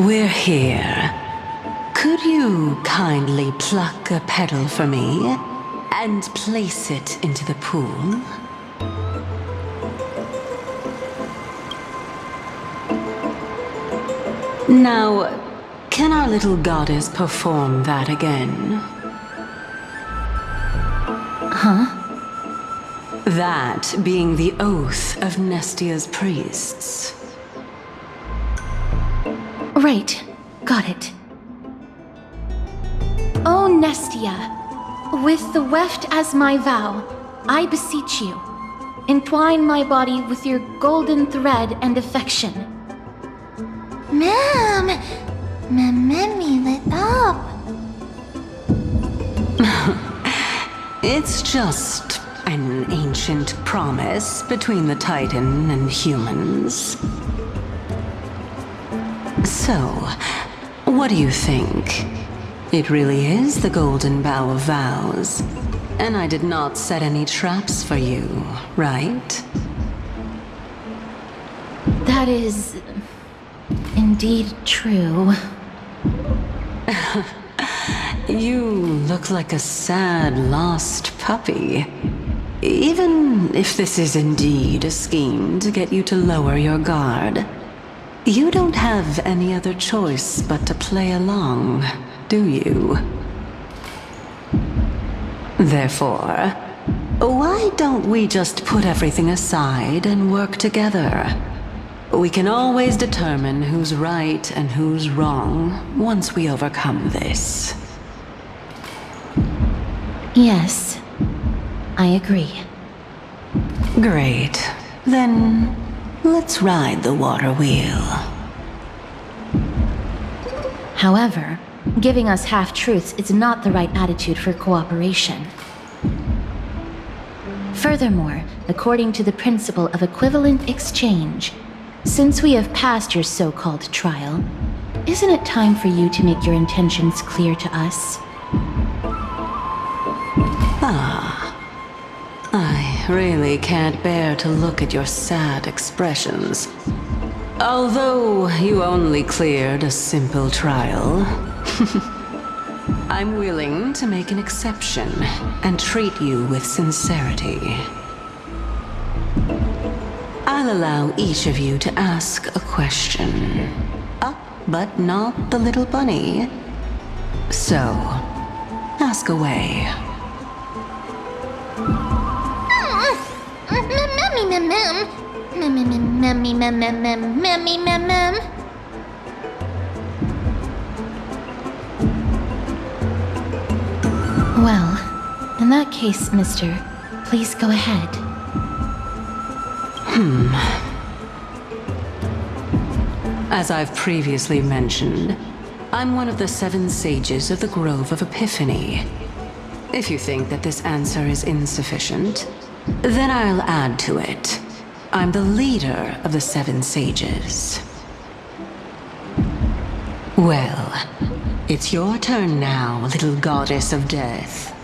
We're here. Could you kindly pluck a petal for me and place it into the pool? Now, can our little goddess perform that again? Huh? That being the oath of Nestia's priests. Right. Got it. O Nestia, with the weft as my vow, I beseech you, entwine my body with your golden thread and affection. Ma'am, me lit up. It's just an ancient promise between the Titan and humans. So, what do you think? It really is the Golden Bough of Vows. And I did not set any traps for you, right? That is indeed true. You look like a sad, lost puppy. Even if this is indeed a scheme to get you to lower your guard, you don't have any other choice but to play along, do you? Therefore, why don't we just put everything aside and work together? We can always determine who's right and who's wrong once we overcome this. Yes, I agree. Great. Then, let's ride the water wheel. However, giving us half-truths is not the right attitude for cooperation. Furthermore, according to the principle of equivalent exchange, since we have passed your so-called trial, isn't it time for you to make your intentions clear to us? I really can't bear to look at your sad expressions. Although you only cleared a simple trial, I'm willing to make an exception and treat you with sincerity. I'll allow each of you to ask a question. But not the little bunny. So, ask away. Well, in that case, mister, please go ahead. As I've previously mentioned, I'm one of the 7 sages of the Grove of Epiphany. If you think that this answer is insufficient, then I'll add to it. I'm the leader of the 7 sages. Well, it's your turn now, little goddess of death.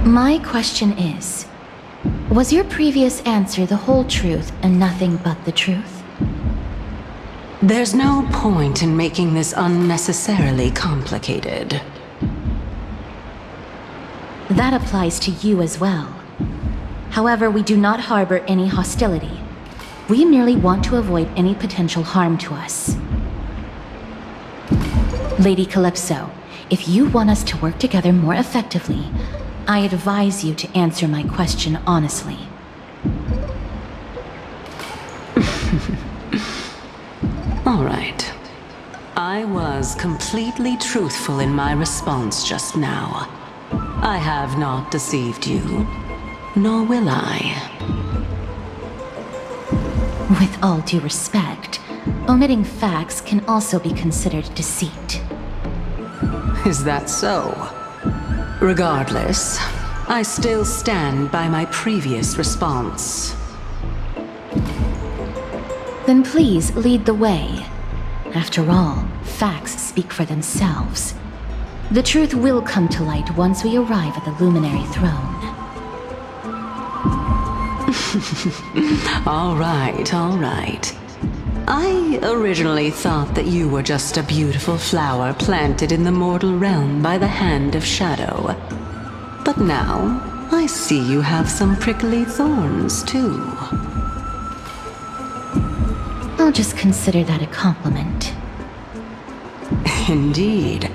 My question is, was your previous answer the whole truth and nothing but the truth? There's no point in making this unnecessarily complicated. That applies to you as well. However, we do not harbor any hostility. We merely want to avoid any potential harm to us. Lady Calypso, if you want us to work together more effectively, I advise you to answer my question honestly. All right. I was completely truthful in my response just now. I have not deceived you, nor will I. With all due respect, omitting facts can also be considered deceit. Is that so? Regardless, I still stand by my previous response. Then please lead the way. After all, facts speak for themselves. The truth will come to light once we arrive at the Luminary throne. All right, all right. I originally thought that you were just a beautiful flower planted in the mortal realm by the hand of shadow. But now, I see you have some prickly thorns, too. I'll just consider that a compliment. Indeed.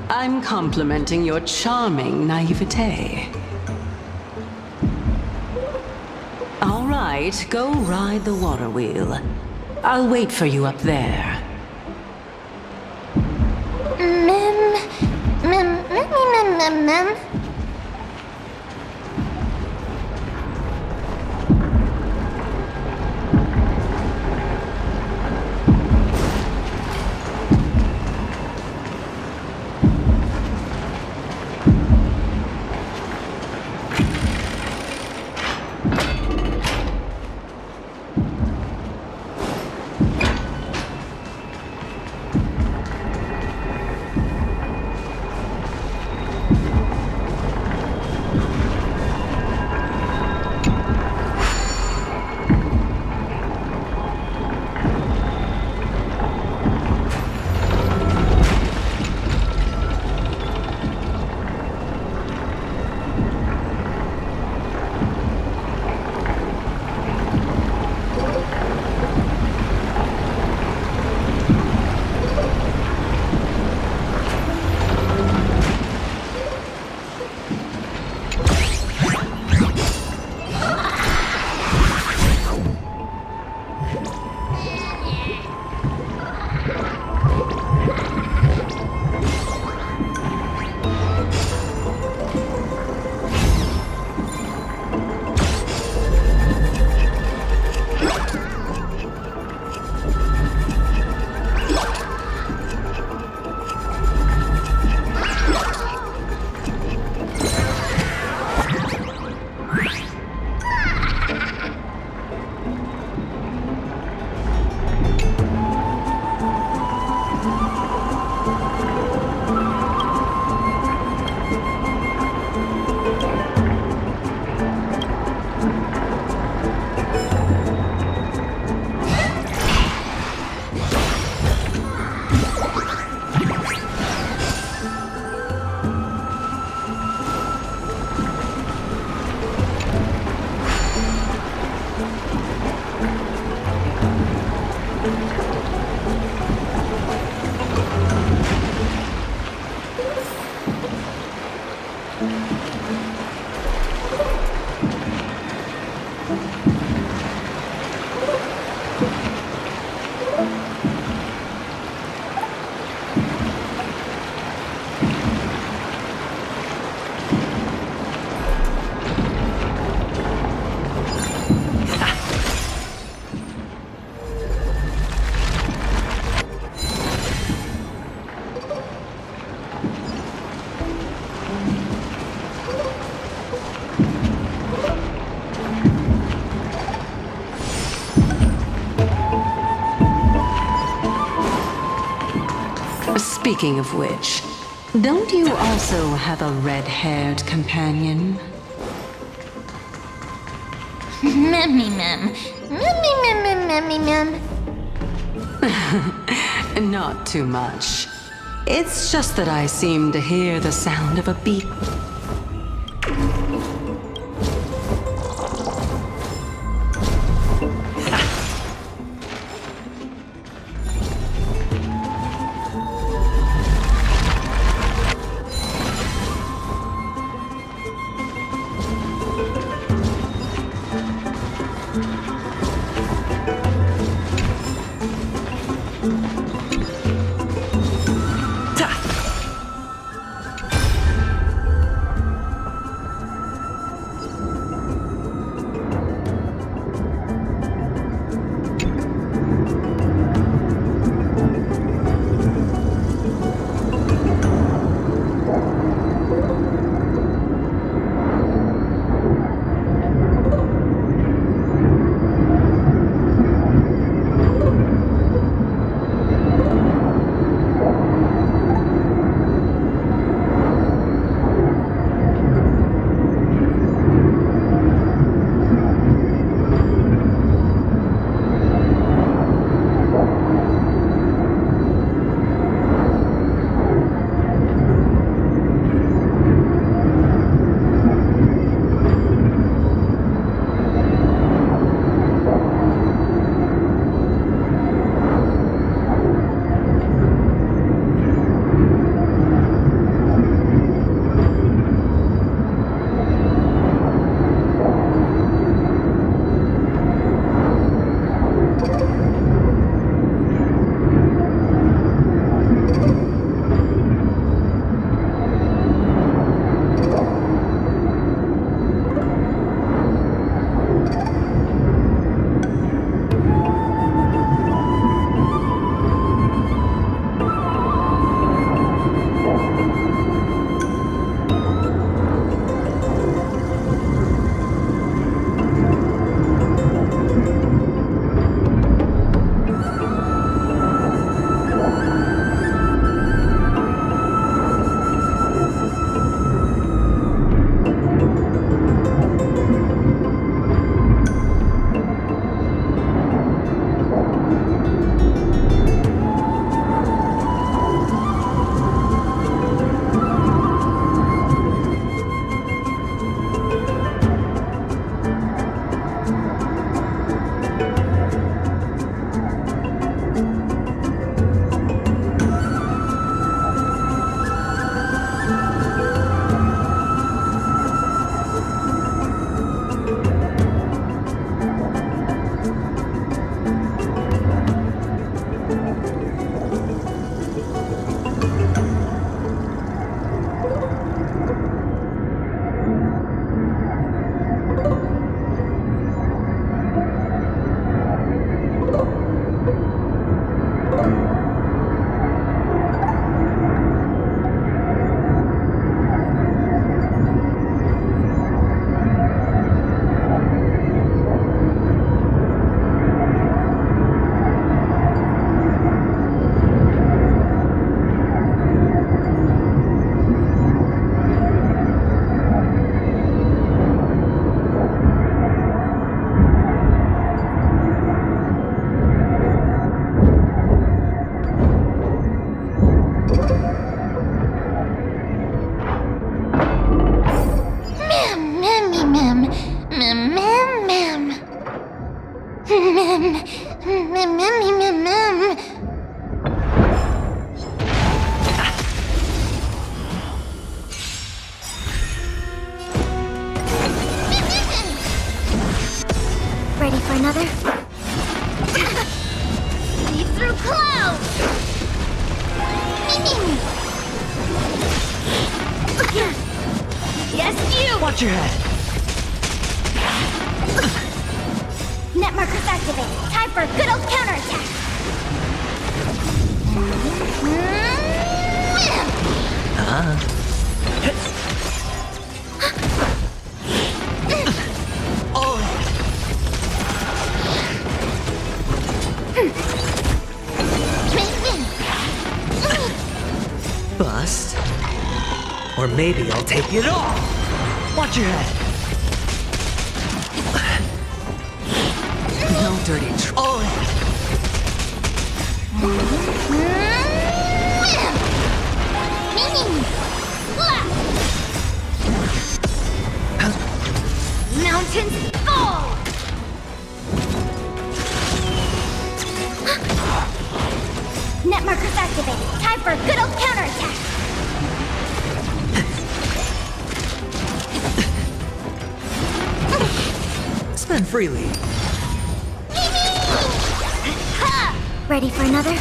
I'm complimenting your charming naivete. All right, go ride the water wheel. I'll wait for you up there. Mem. Speaking of which, don't you also have a red-haired companion? Mem. Not too much. It's just that I seem to hear the sound of a beat. Ready for another? Leap through clouds! Yes, you! Watch your head! Net markers activated. Time for a good old counterattack! Bust. Or maybe I'll take it all! Watch your head! No dirty troll. Mountains fall! Net markers activated. Time for a good old counterattack! Spend freely. Ready for another?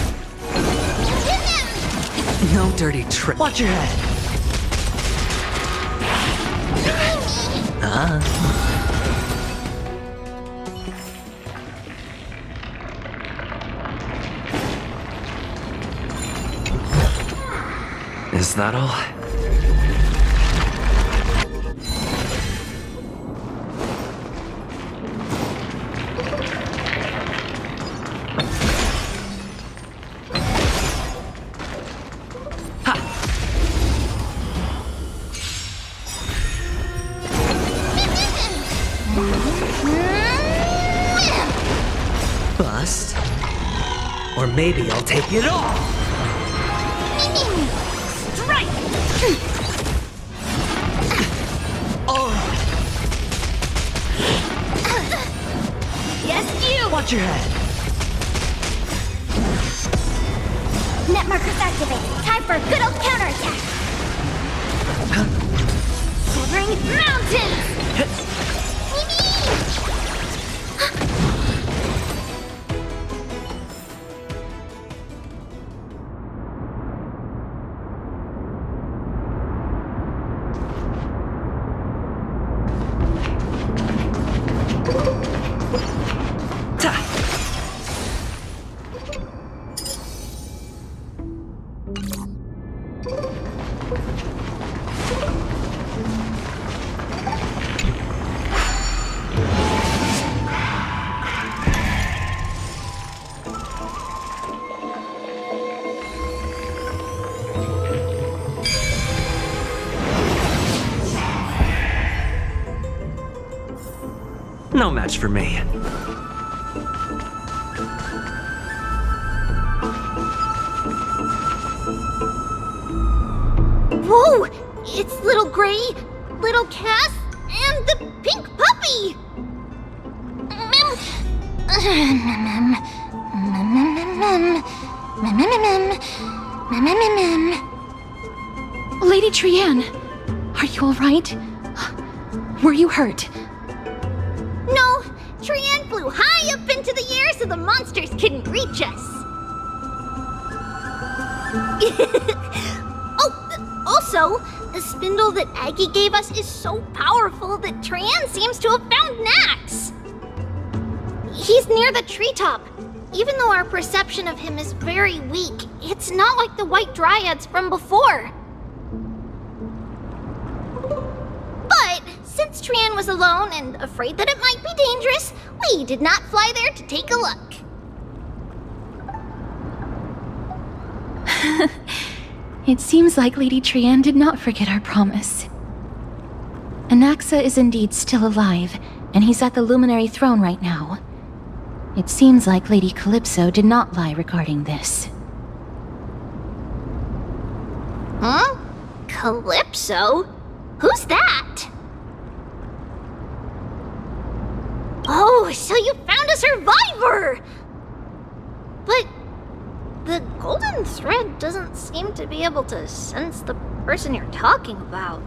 No dirty trick. Watch your head. Is that all? Bust. Or maybe I'll take it all! Strike! Yes, you! Watch your head! Net markers activated. Time for a good old counterattack! Severing mountains! No match for me. Whoa! It's little Gray, little Cass, and the pink puppy! Lady Trianne, are you all right? Were you hurt? No, Trianne flew high up into the air so the monsters couldn't reach us. Also, the spindle that Aggie gave us is so powerful that Trianne seems to have found Nax. He's near the treetop. Even though our perception of him is very weak, it's not like the White Dryads from before. But since Trianne was alone and afraid that it might be dangerous, we did not fly there to take a look. It seems like Lady Trianne did not forget our promise. Anaxa is indeed still alive, and he's at the Luminary throne right now. It seems like Lady Calypso did not lie regarding this. Huh? Calypso? Who's that? Oh, Oh, so you found a survivor! But the golden thread doesn't seem to be able to sense the person you're talking about.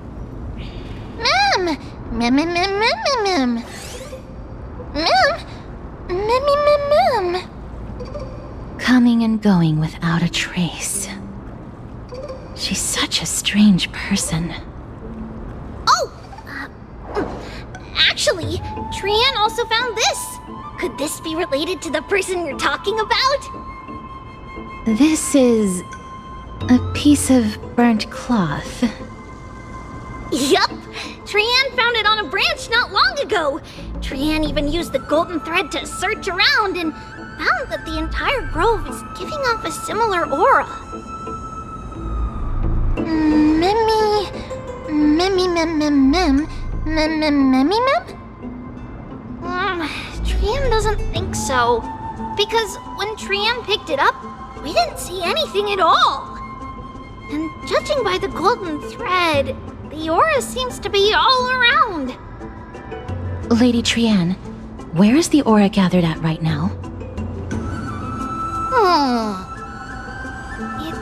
Mem! Mem, mem, mem, mem, mem, mem. Mem! Mem, mem, mem, mem. Coming and going without a trace. She's such a strange person. Oh! Actually, Trian also found this. Could this be related to the person you're talking about? This is a piece of burnt cloth. Yup! Trian found it on a branch not long ago. Trian even used the golden thread to search around and found that the entire grove is giving off a similar aura. Trian doesn't think so. Because when Trian picked it up, we didn't see anything at all. And judging by the golden thread, the aura seems to be all around. Lady Trian, where is the aura gathered at right now? It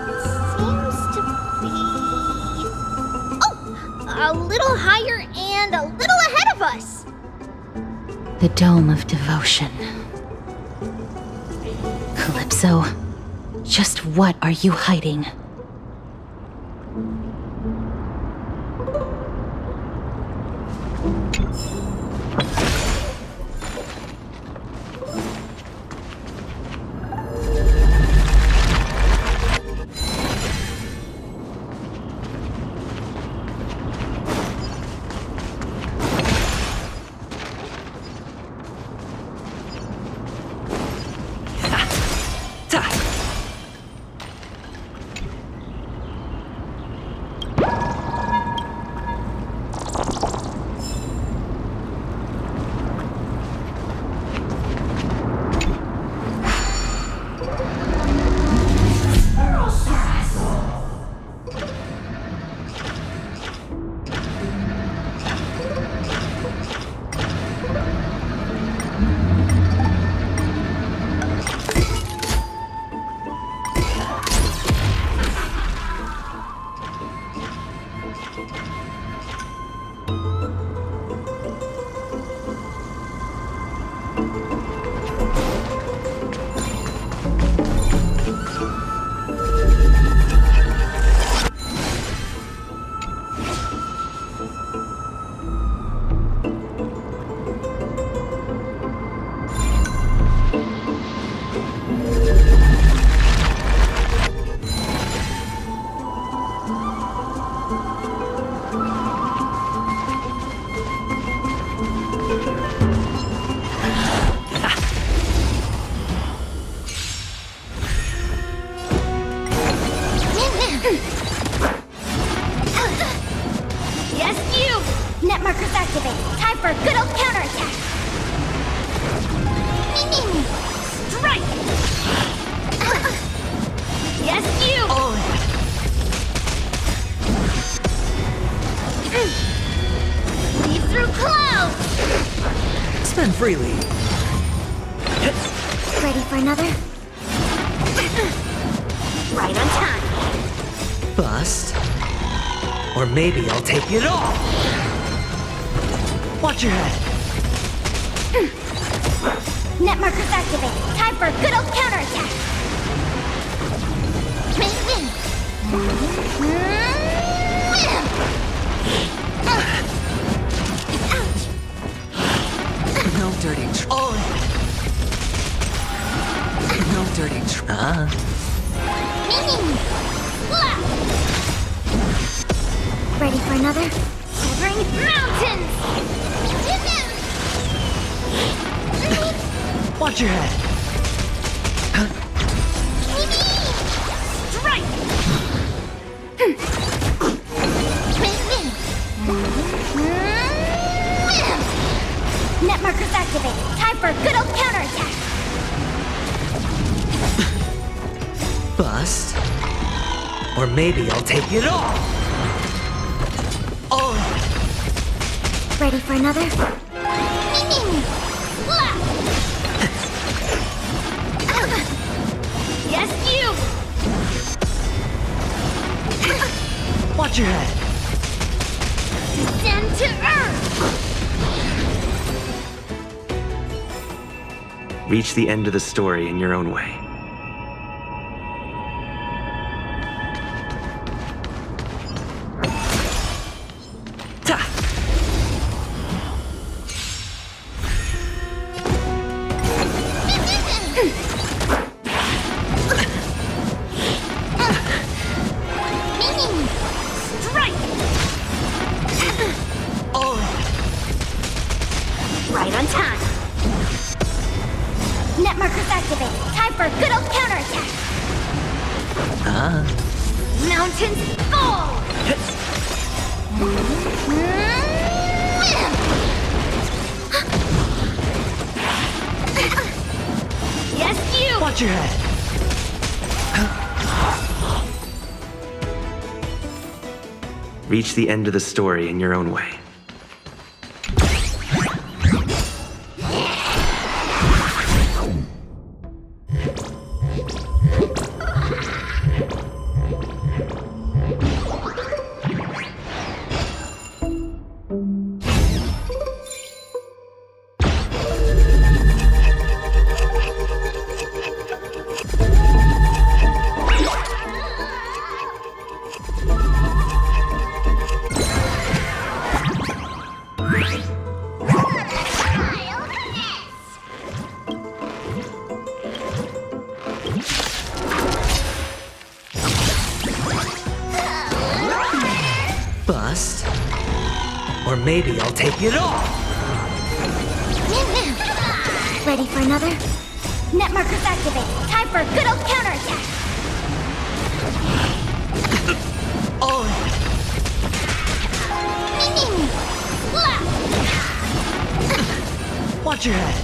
seems to be... Oh! A little higher and a little ahead of us! The Dome of Devotion. Calypso, just what are you hiding? Freely. Ready for another? Right on time. Bust. Or maybe I'll take it all. Watch your head. Net markers activated. Time for a good old counterattack. No dirty No dirty Ready for another? Covering mountains! Watch your head. Strike! Net markers activated. Time for a good old counterattack. Bust. Or maybe I'll take it all. Ready for another? Watch your head. Descend to Earth! Reach the end of the story in your own way. Right on time. Net markers activated. Time for a good old counterattack. Mountains fall. Yes, you. Watch your head. Reach the end of the story in your own way. Bust. Or maybe I'll take it all. Ready for another? Net markers activated. Time for a good old counterattack. Watch your head.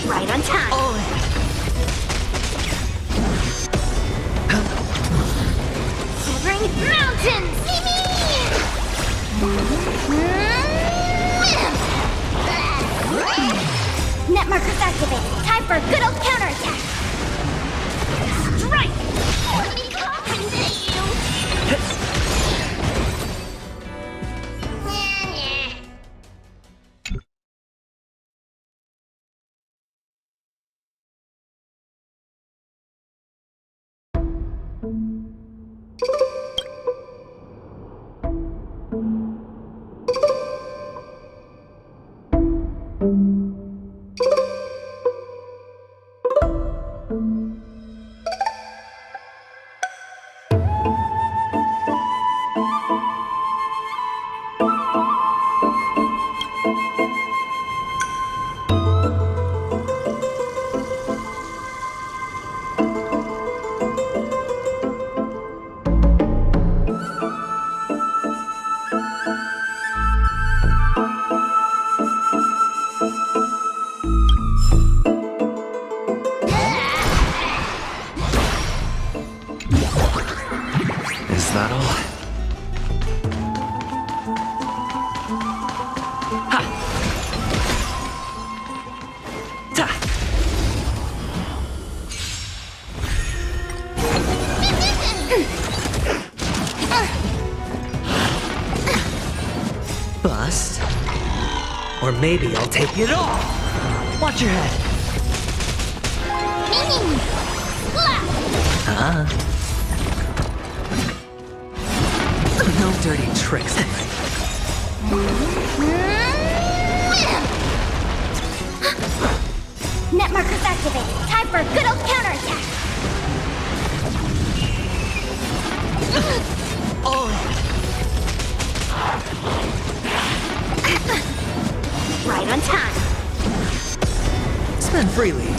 Right on time. Severing mountains. Net markers activated. Time for a good old counterattack. Strike! Is that all? Bust. Or maybe I'll take it all. Watch your head. No dirty tricks. Net markers activated. Time for a good old counterattack. Right on time. Spend freely.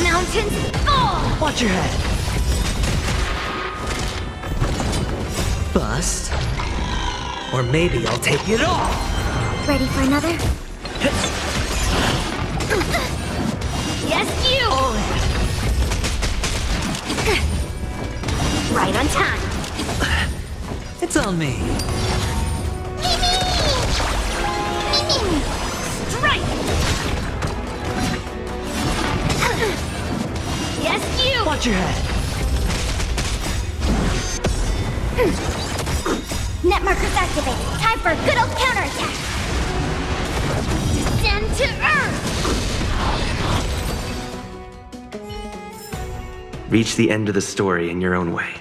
Mountains fall. Watch your head. Bust. Or maybe I'll take it all. Ready for another? Yes, you. Right on time. It's on me. Yes, you! Watch your head. Net markers activated. Time for a good old counterattack. Descend to Earth! Reach the end of the story in your own way.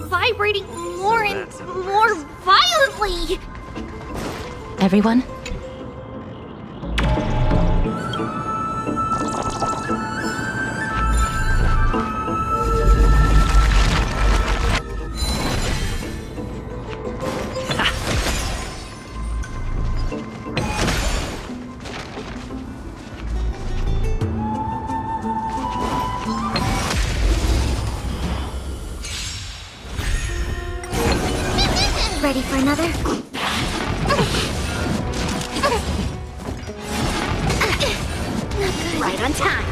Vibrating more and more violently! Everyone? Ready for another? Right on time.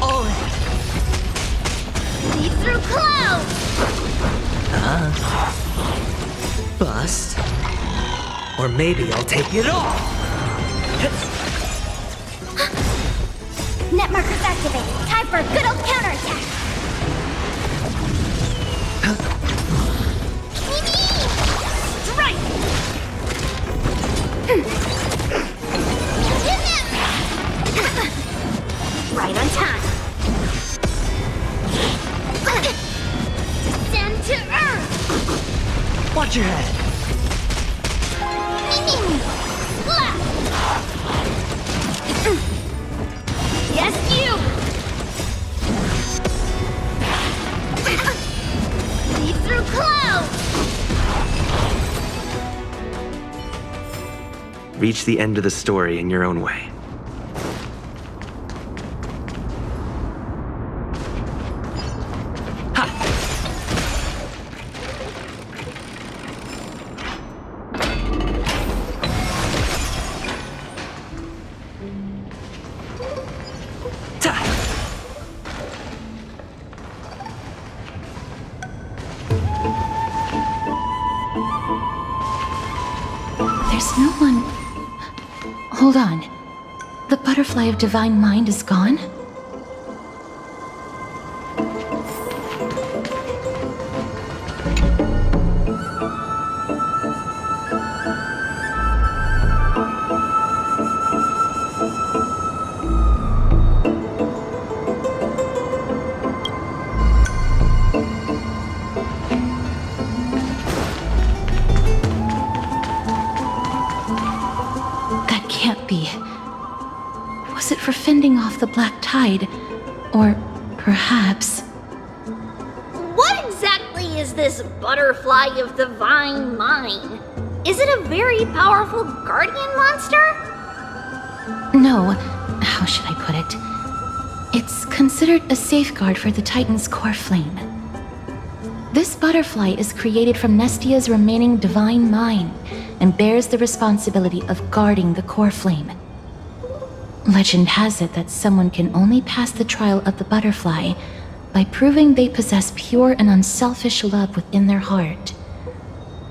Oh! See through clouds! Bust. Or maybe I'll take it all! Net markers activated. Time for a good old counterattack. Strike! Right on time. Descend to Earth! Watch your head. Yes, you! See through clouds! Reach the end of the story in your own way. There's no one... Hold on. The butterfly of divine mind is gone? Was it for fending off the black tide? Or perhaps... What exactly is this butterfly of divine mind? Is it a very powerful guardian monster? No, how should I put it? It's considered a safeguard for the Titan's core flame. This butterfly is created from Nestia's remaining divine mind and bears the responsibility of guarding the core flame. Legend has it that someone can only pass the trial of the butterfly by proving they possess pure and unselfish love within their heart.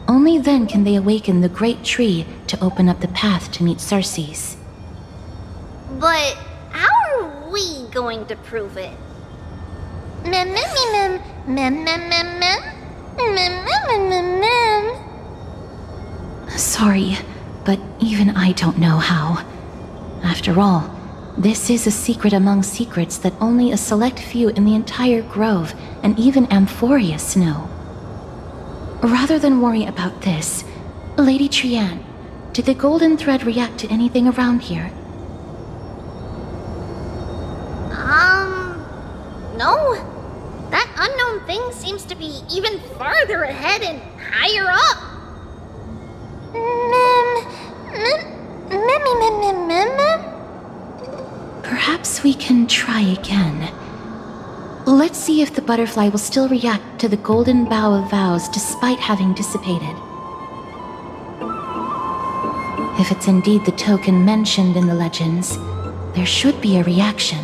Only then can they awaken the great tree to open up the path to meet Cerces. But how are we going to prove it? Mem mem mem mem mem mem mem mem mem mem mem. Sorry, but even I don't know how. After all, this is a secret among secrets that only a select few in the entire grove and even Amphoreus know. Rather than worry about this, Lady Trianne, did the golden thread react to anything around here? No. That unknown thing seems to be even farther ahead and higher up. we can try again. Let's see if the butterfly will still react to the golden bough of vows despite having dissipated. If it's indeed the token mentioned in the legends, there should be a reaction.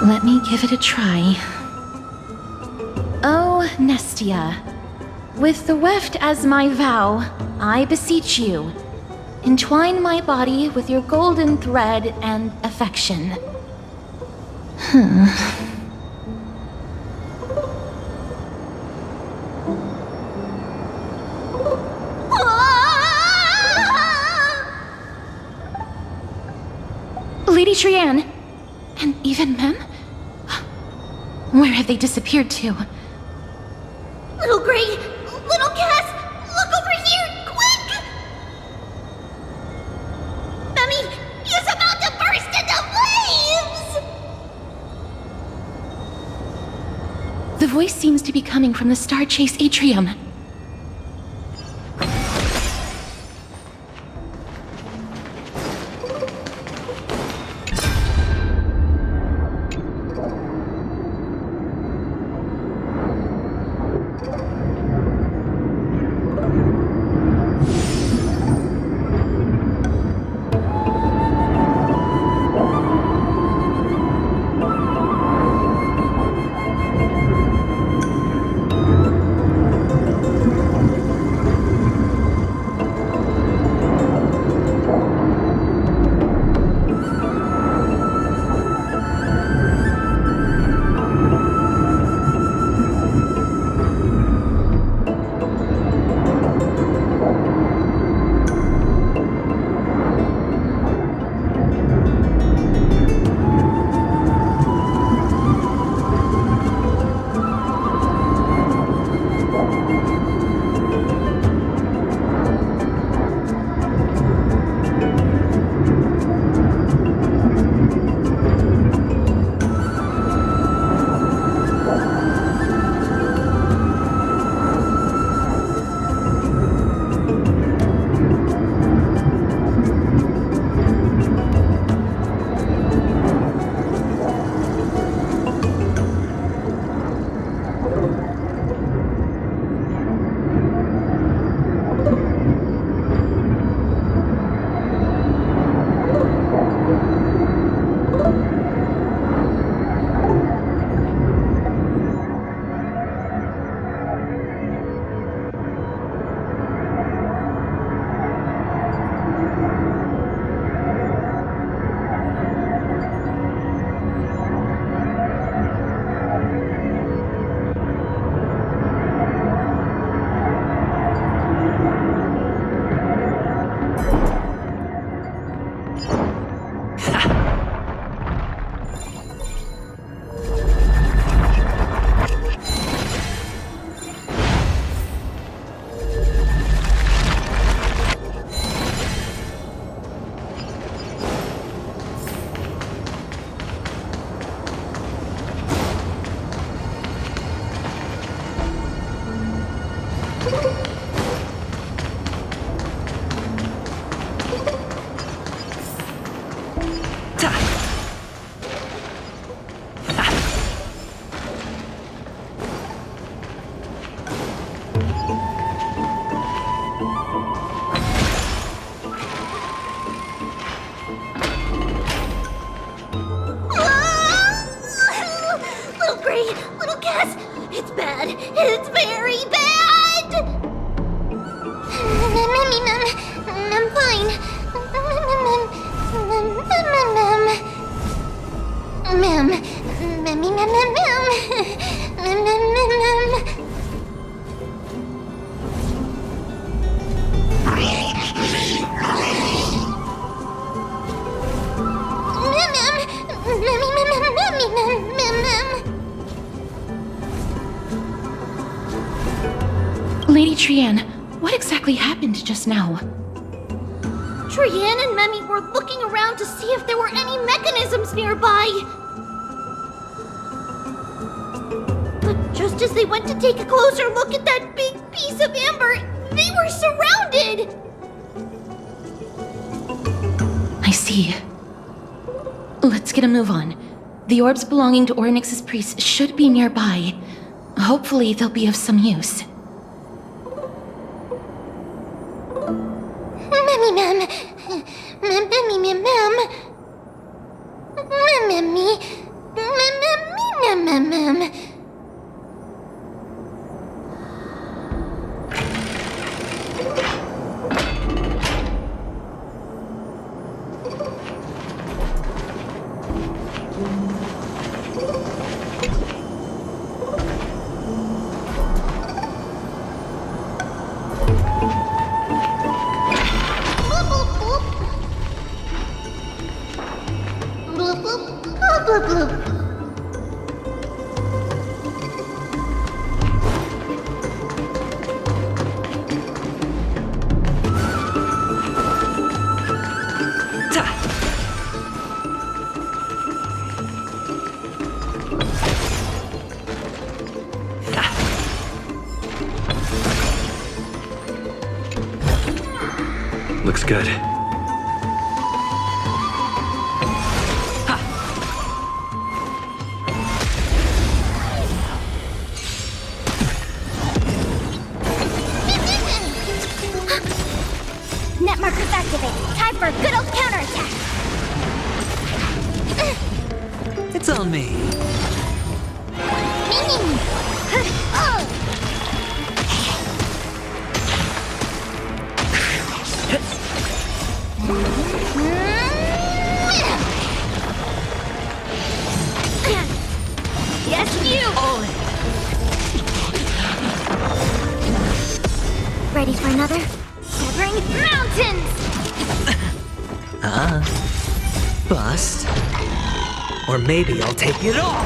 Let me give it a try. Oh, Nestia. With the weft as my vow, I beseech you, entwine my body with your golden thread and affection. Lady Trianne, and even Mem? Where have they disappeared to? Little Gray! Little Cass! Look over here! Quick! Memmy! He's about to burst into flames! The voice seems to be coming from the Star Chase atrium. Trianne, what exactly happened just now? Trianne and Memi were looking around to see if there were any mechanisms nearby. But just as they went to take a closer look at that big piece of amber, they were surrounded! I see. Let's get a move on. The orbs belonging to Ornyx's priests should be nearby. Hopefully they'll be of some use. Memi mem. Memi mem mem. Memi. Mem mem mem. Looks good. Net markers activated. Time for a good old counterattack. It's on me. Yes, you! All in. Ready for another? Severing mountains! Bust. Or maybe I'll take it all!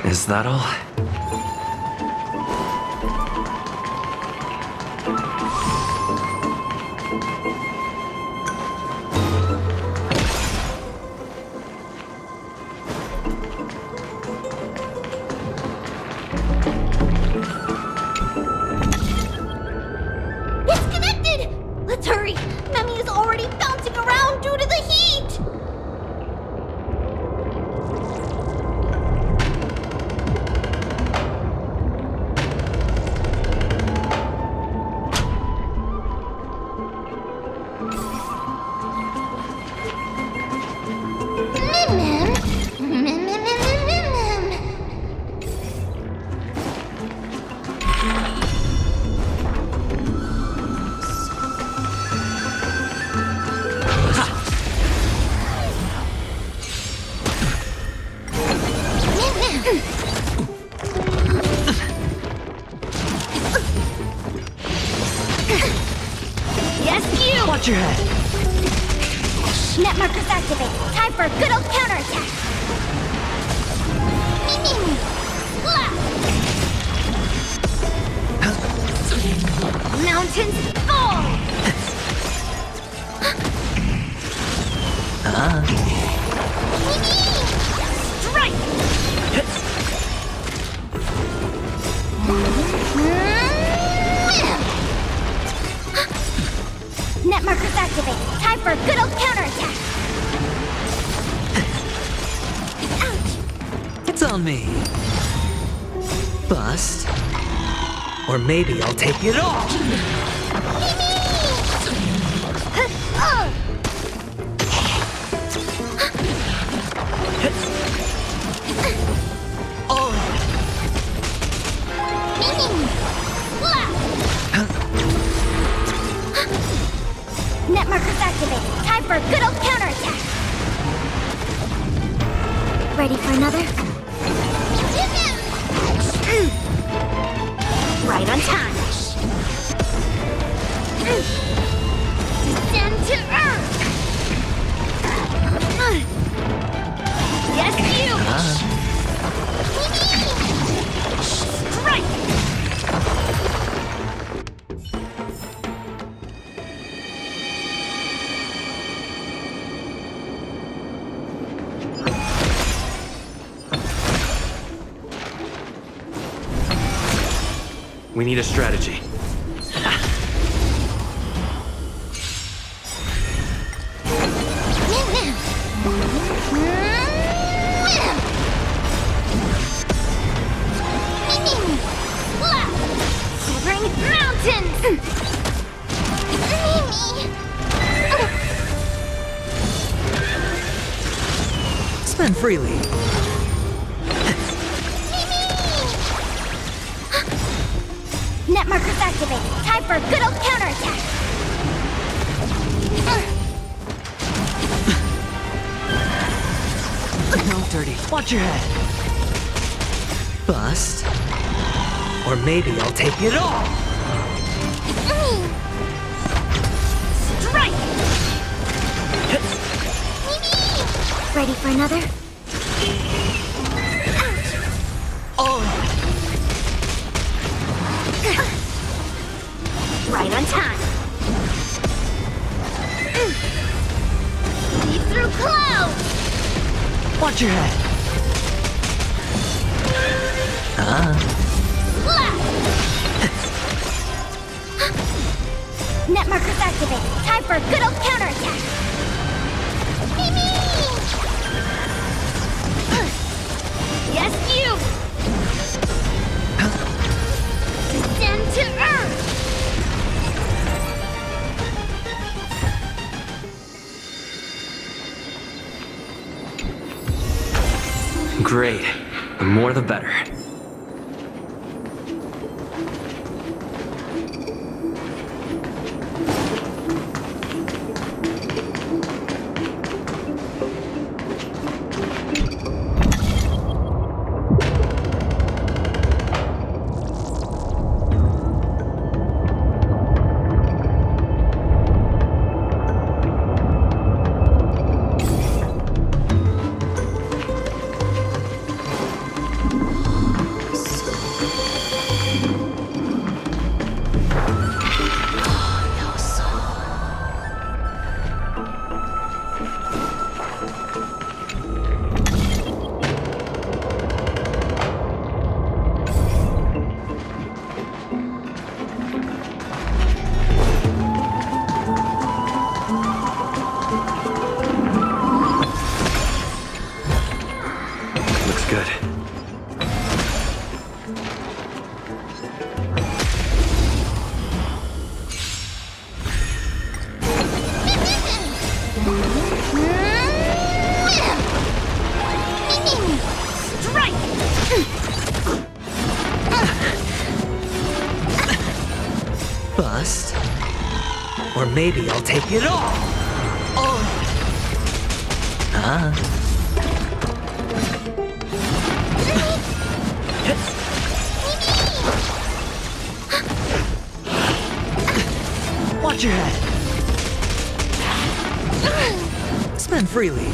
Is that all? It's connected! Let's hurry! Memi is already bouncing around due to the heat! Watch your head. Net markers activated. Time for a good old counterattack. Mountains fall. Strike. Net markers activated. Time for a good old counterattack. Ouch! It's on me. Bust. Or maybe I'll take it all. All in. Net markers Ready for another? Right on time. Descend to Earth! Yes, you! Strike! We need a strategy. Shivering mountains! Spend freely. Net markers activated. Time for a good old counterattack. No dirty. Watch your head. Bust. Or maybe I'll take it all. Strike! Ready for another? Oh, Right on time. Leap through clouds! watch your head. Net markers activated. Time for a good old counterattack. Yes, you! Descend to Earth! Great. The more the better. Good. Strike! Bust. Or maybe I'll take it all. Oh. Watch your head. Spend freely.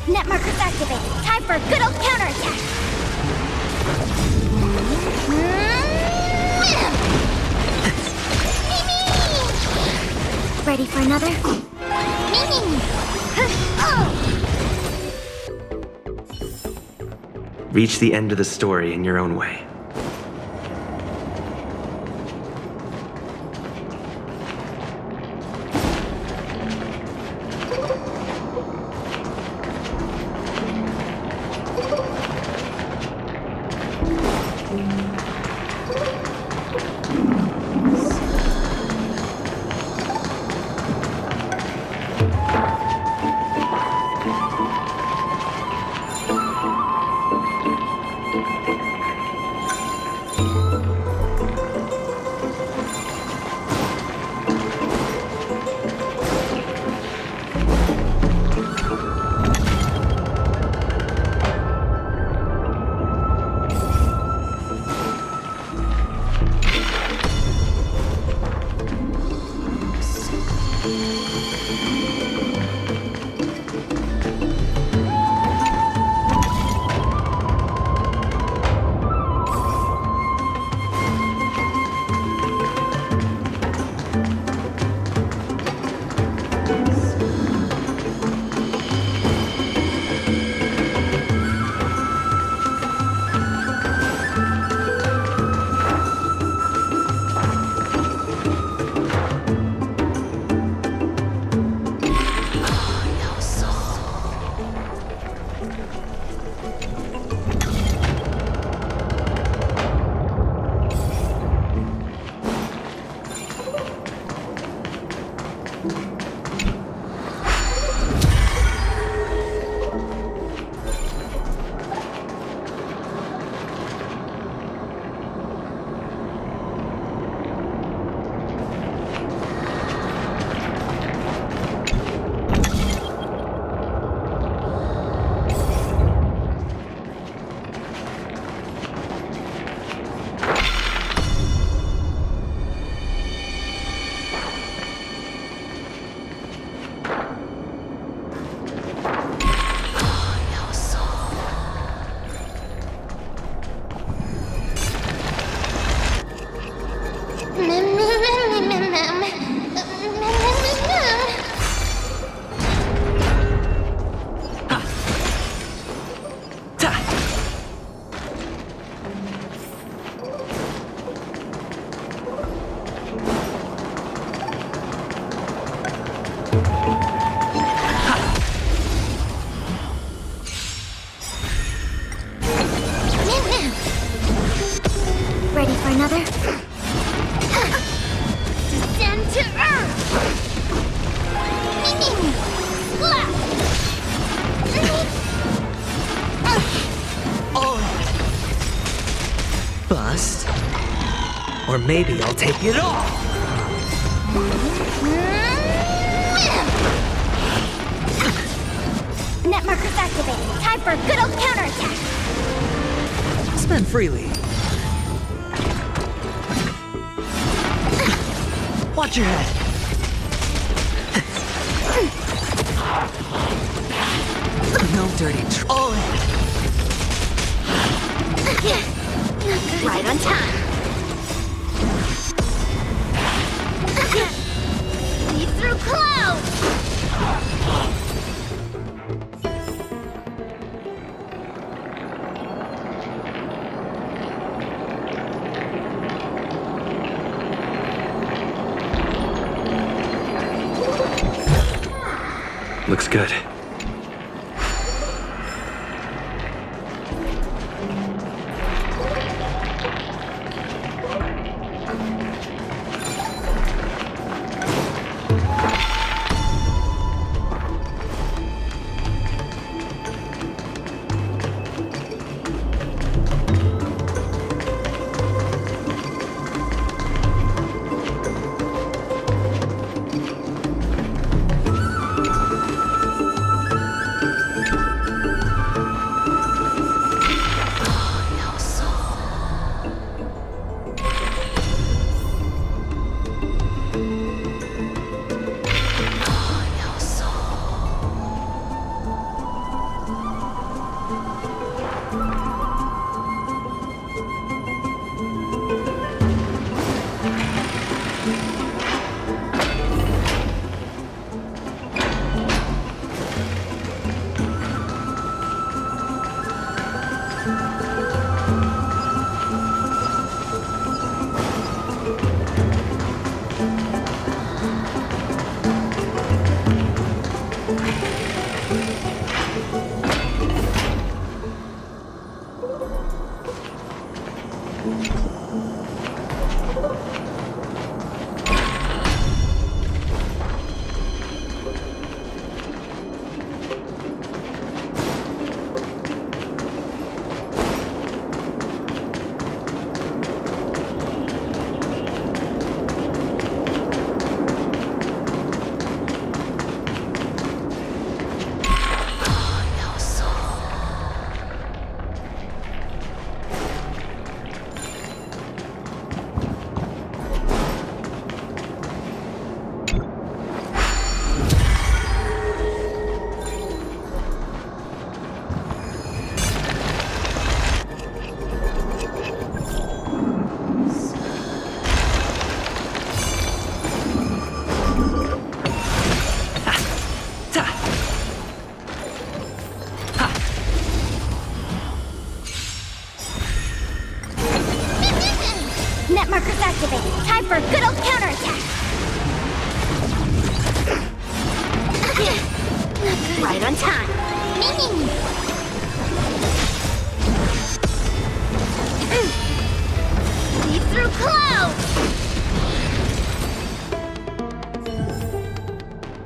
Net markers activated. Time for a good old counterattack. Ready for another? Reach the end of the story in your own way. Ready for another? Descend to Earth! Bust. Or maybe I'll take it all! Net markers activated. Time for a good old counterattack. Spend freely. Watch your head. No dirty all in. Right on time. Lead through clouds. Looks good. Right on time. Lead through clouds!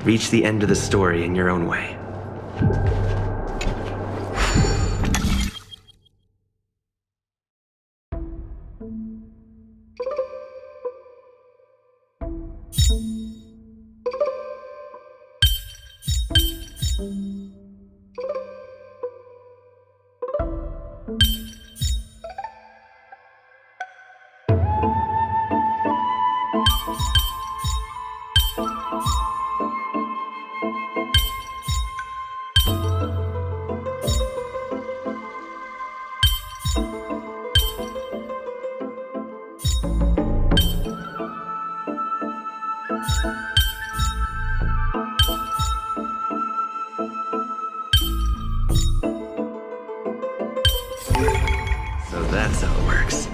Reach the end of the story in your own way. So that's how it works.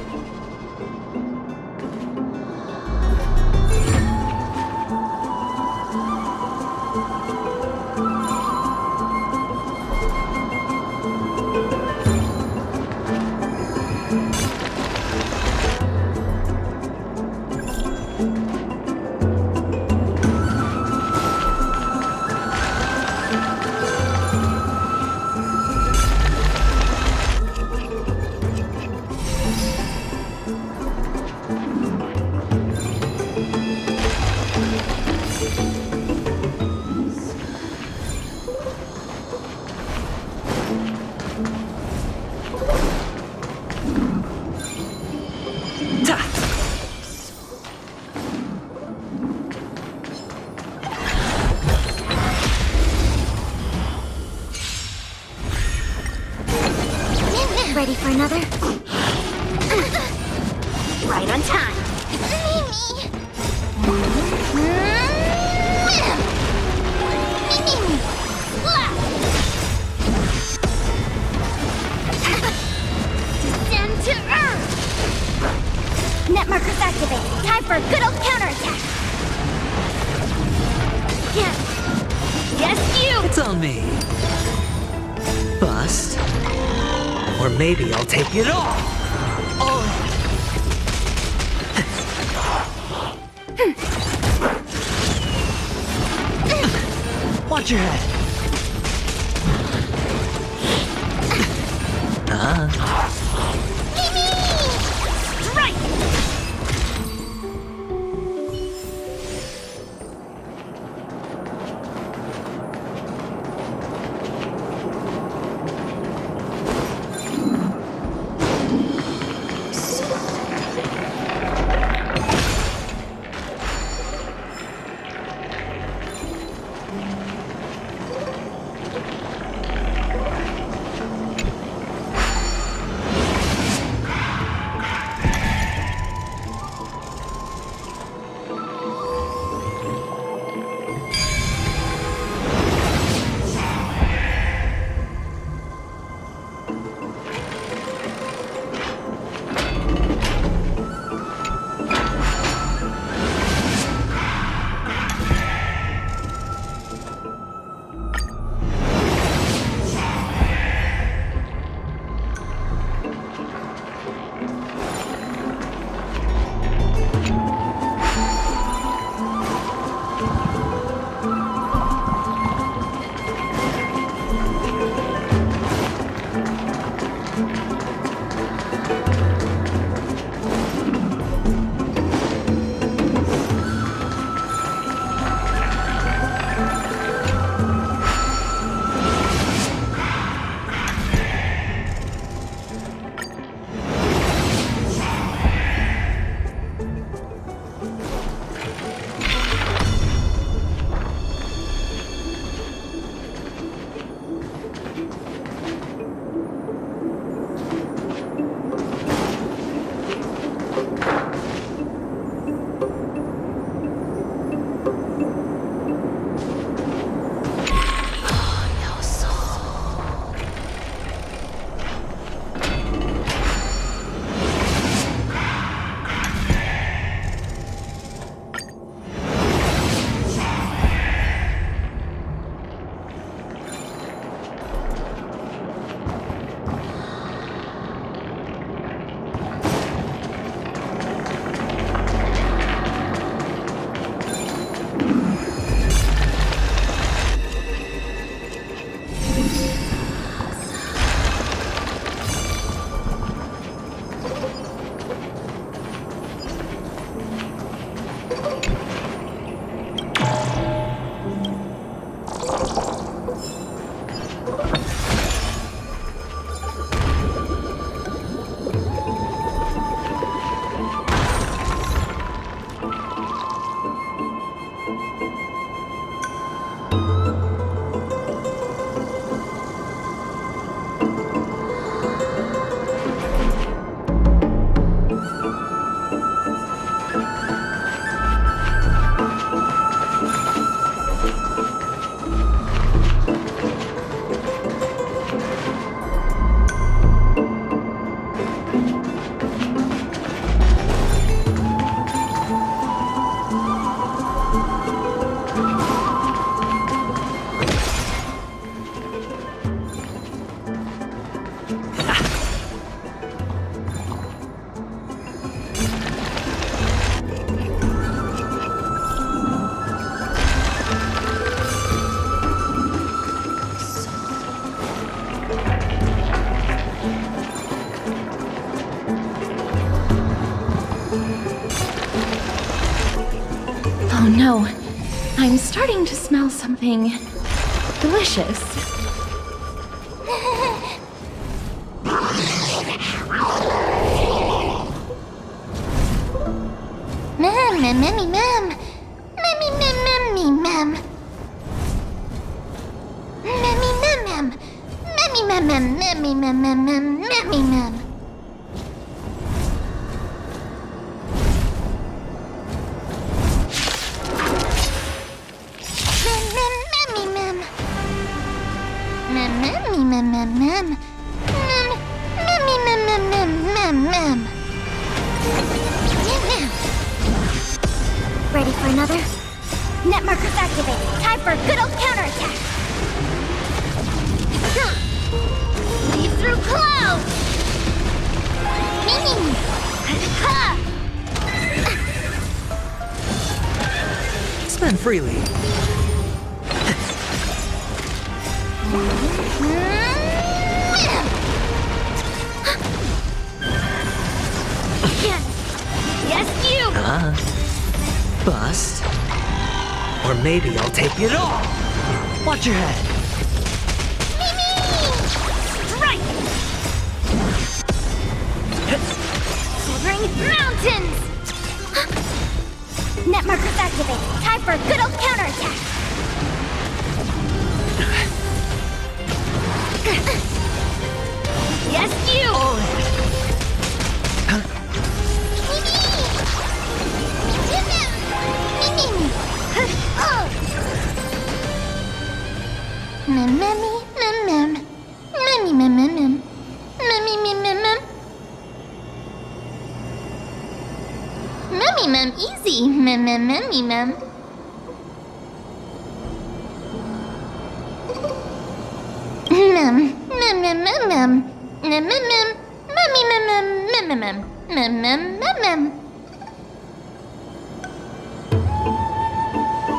Ready for another? Right on time. Descend to Earth! Net markers activated. Time for a good old counterattack. Yes, you! It's on me. Bust. Or maybe I'll take it all! All in. Watch your head. Strike! Oh no, I'm starting to smell something delicious. Ready for another? Net markers activated. Time for a good old counterattack. Leave through clouds. Spend freely. Yes, you. Bust. Or maybe I'll take it all. Watch your head. Strike. Severing mountains. Net markers activated. Time for a good old counterattack. Yes, you. Easy.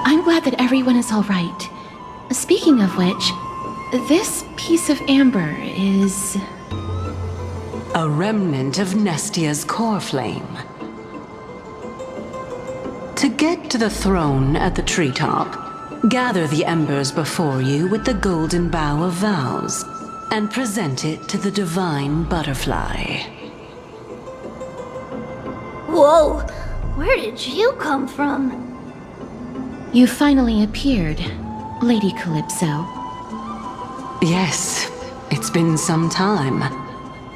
I'm glad that everyone is all right. Speaking of which, this piece of amber is... A remnant of Nestia's core flame. To get to the throne at the treetop, gather the embers before you with the golden bough of vows, and present it to the divine butterfly. Whoa! Where did you come from? You finally appeared, Lady Calypso. Yes, it's been some time.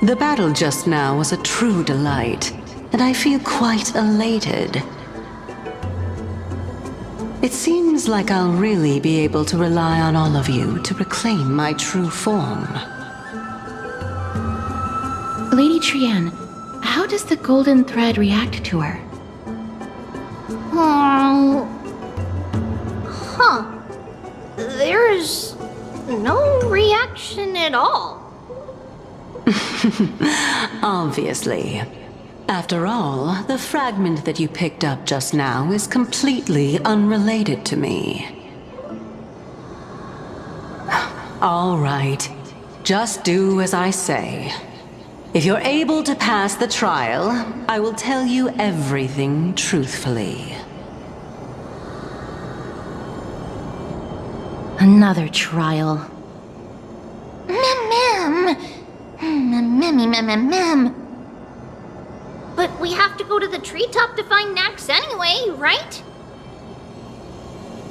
The battle just now was a true delight, and I feel quite elated. It seems like I'll really be able to rely on all of you to reclaim my true form. Lady Trienne, how does the golden thread react to her? There's no reaction at all. Obviously. After all, the fragment that you picked up just now is completely unrelated to me. All right. Just do as I say. If you're able to pass the trial, I will tell you everything truthfully. Another trial. But we have to go to the treetop to find Nax anyway, right?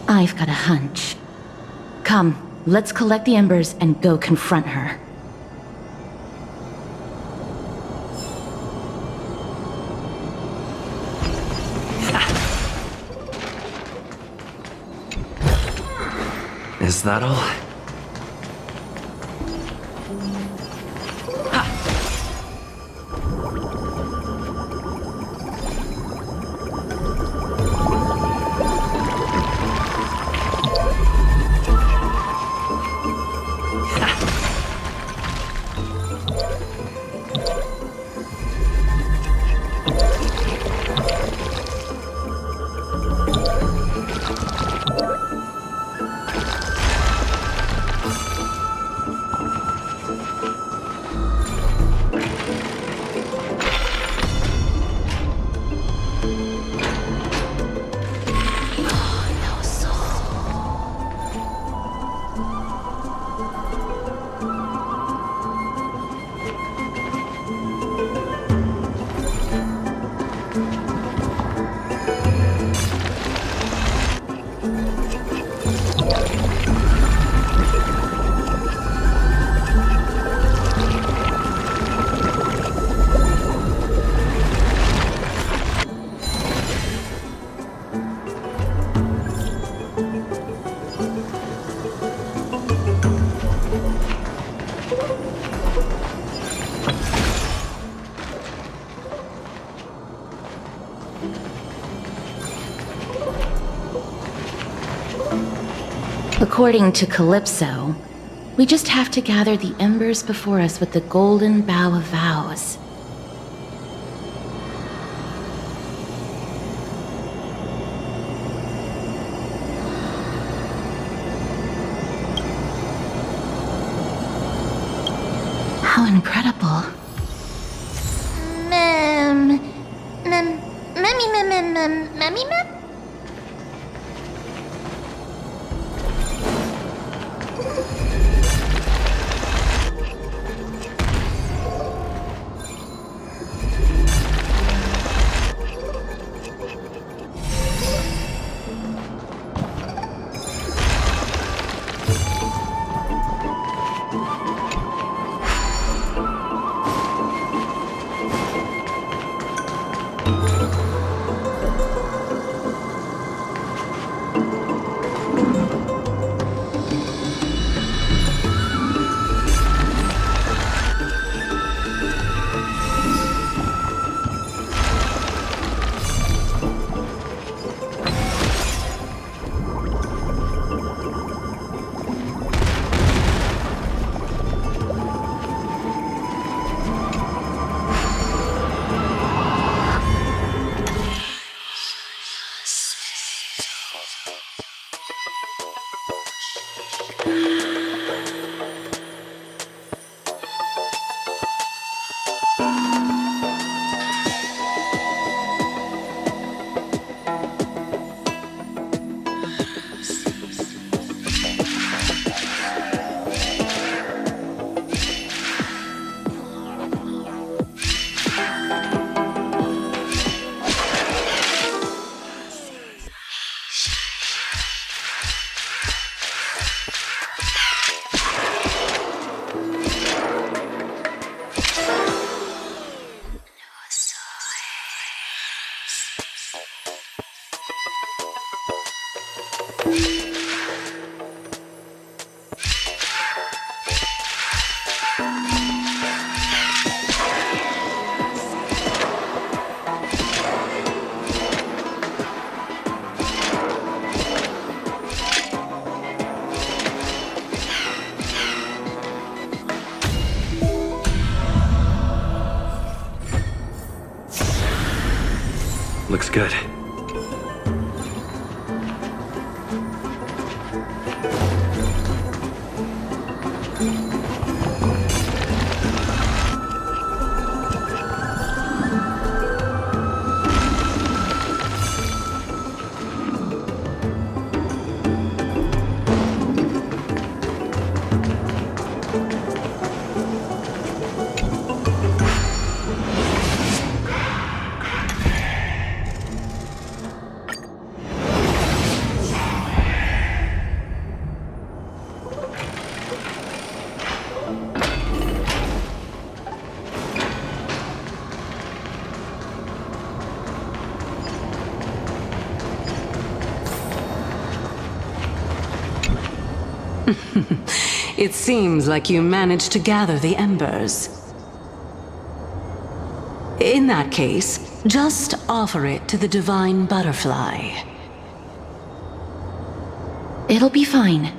I've got a hunch. Come, let's collect the embers and go confront her. Is that all? According to Calypso, we just have to gather the embers before us with the golden bough of vows. How incredible. Mem. Looks good. It seems like you managed to gather the embers. In that case, just offer it to the divine butterfly. It'll be fine.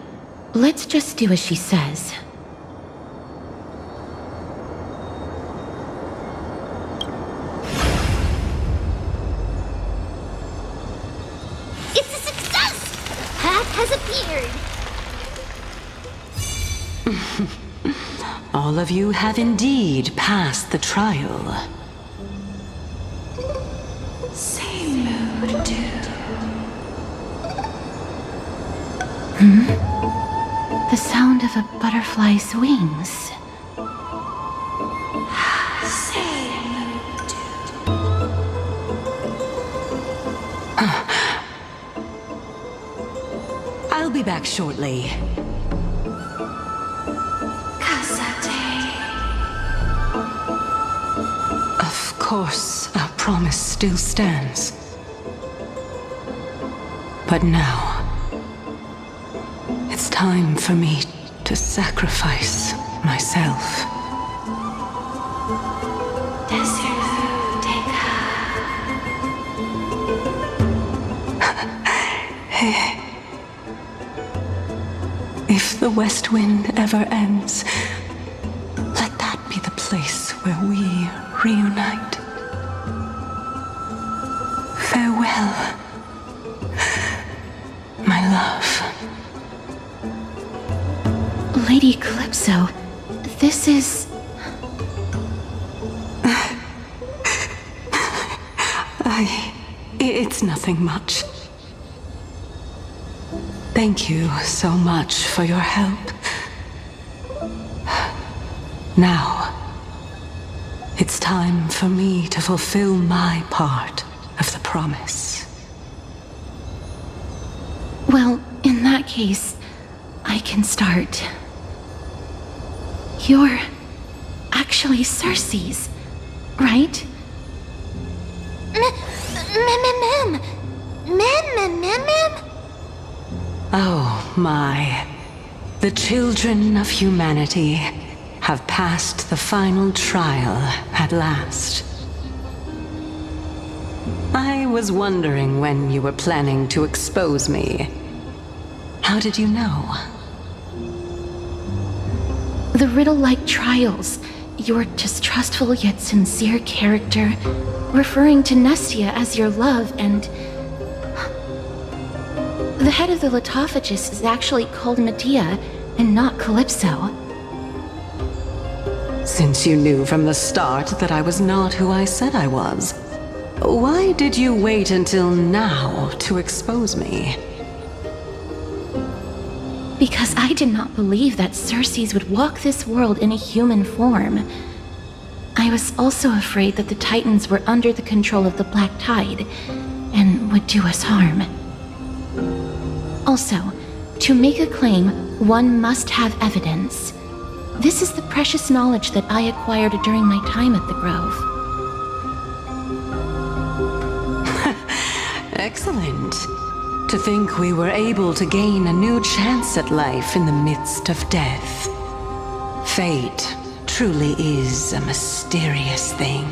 Let's just do as she says. It's a success! Path has appeared. All of you have indeed passed the trial. Same mood, too. The sound of a butterfly's wings. I'll be back shortly. Of course, our promise still stands. But now, it's time for me to sacrifice myself. If the West Wind ever ends, let that be the place where we reunite. Farewell, my love. Lady Calypso, this is... It's nothing much. Thank you so much for your help. Now, it's time for me to fulfill my part of the promise. Well, in that case, I can start. You're actually Cerces, right? Oh my. The children of humanity have passed the final trial at last. I was wondering when you were planning to expose me. How did you know? The riddle-like trials, your distrustful yet sincere character, referring to Nestia as your love, and... The head of the Litophagus is actually called Medea, and not Calypso. Since you knew from the start that I was not who I said I was, why did you wait until now to expose me? Because I did not believe that Cerces would walk this world in a human form. I was also afraid that the Titans were under the control of the Black Tide, and would do us harm. Also, to make a claim, one must have evidence. This is the precious knowledge that I acquired during my time at the Grove. Excellent. To think we were able to gain a new chance at life in the midst of death. Fate truly is a mysterious thing.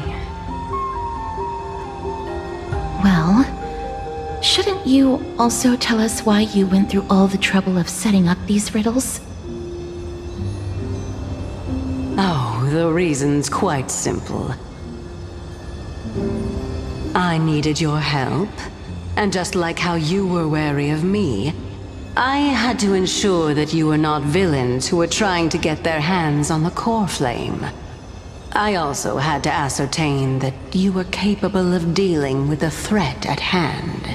Well, shouldn't you also tell us why you went through all the trouble of setting up these riddles? Oh, the reason's quite simple. I needed your help, and just like how you were wary of me, I had to ensure that you were not villains who were trying to get their hands on the core flame. I also had to ascertain that you were capable of dealing with the threat at hand.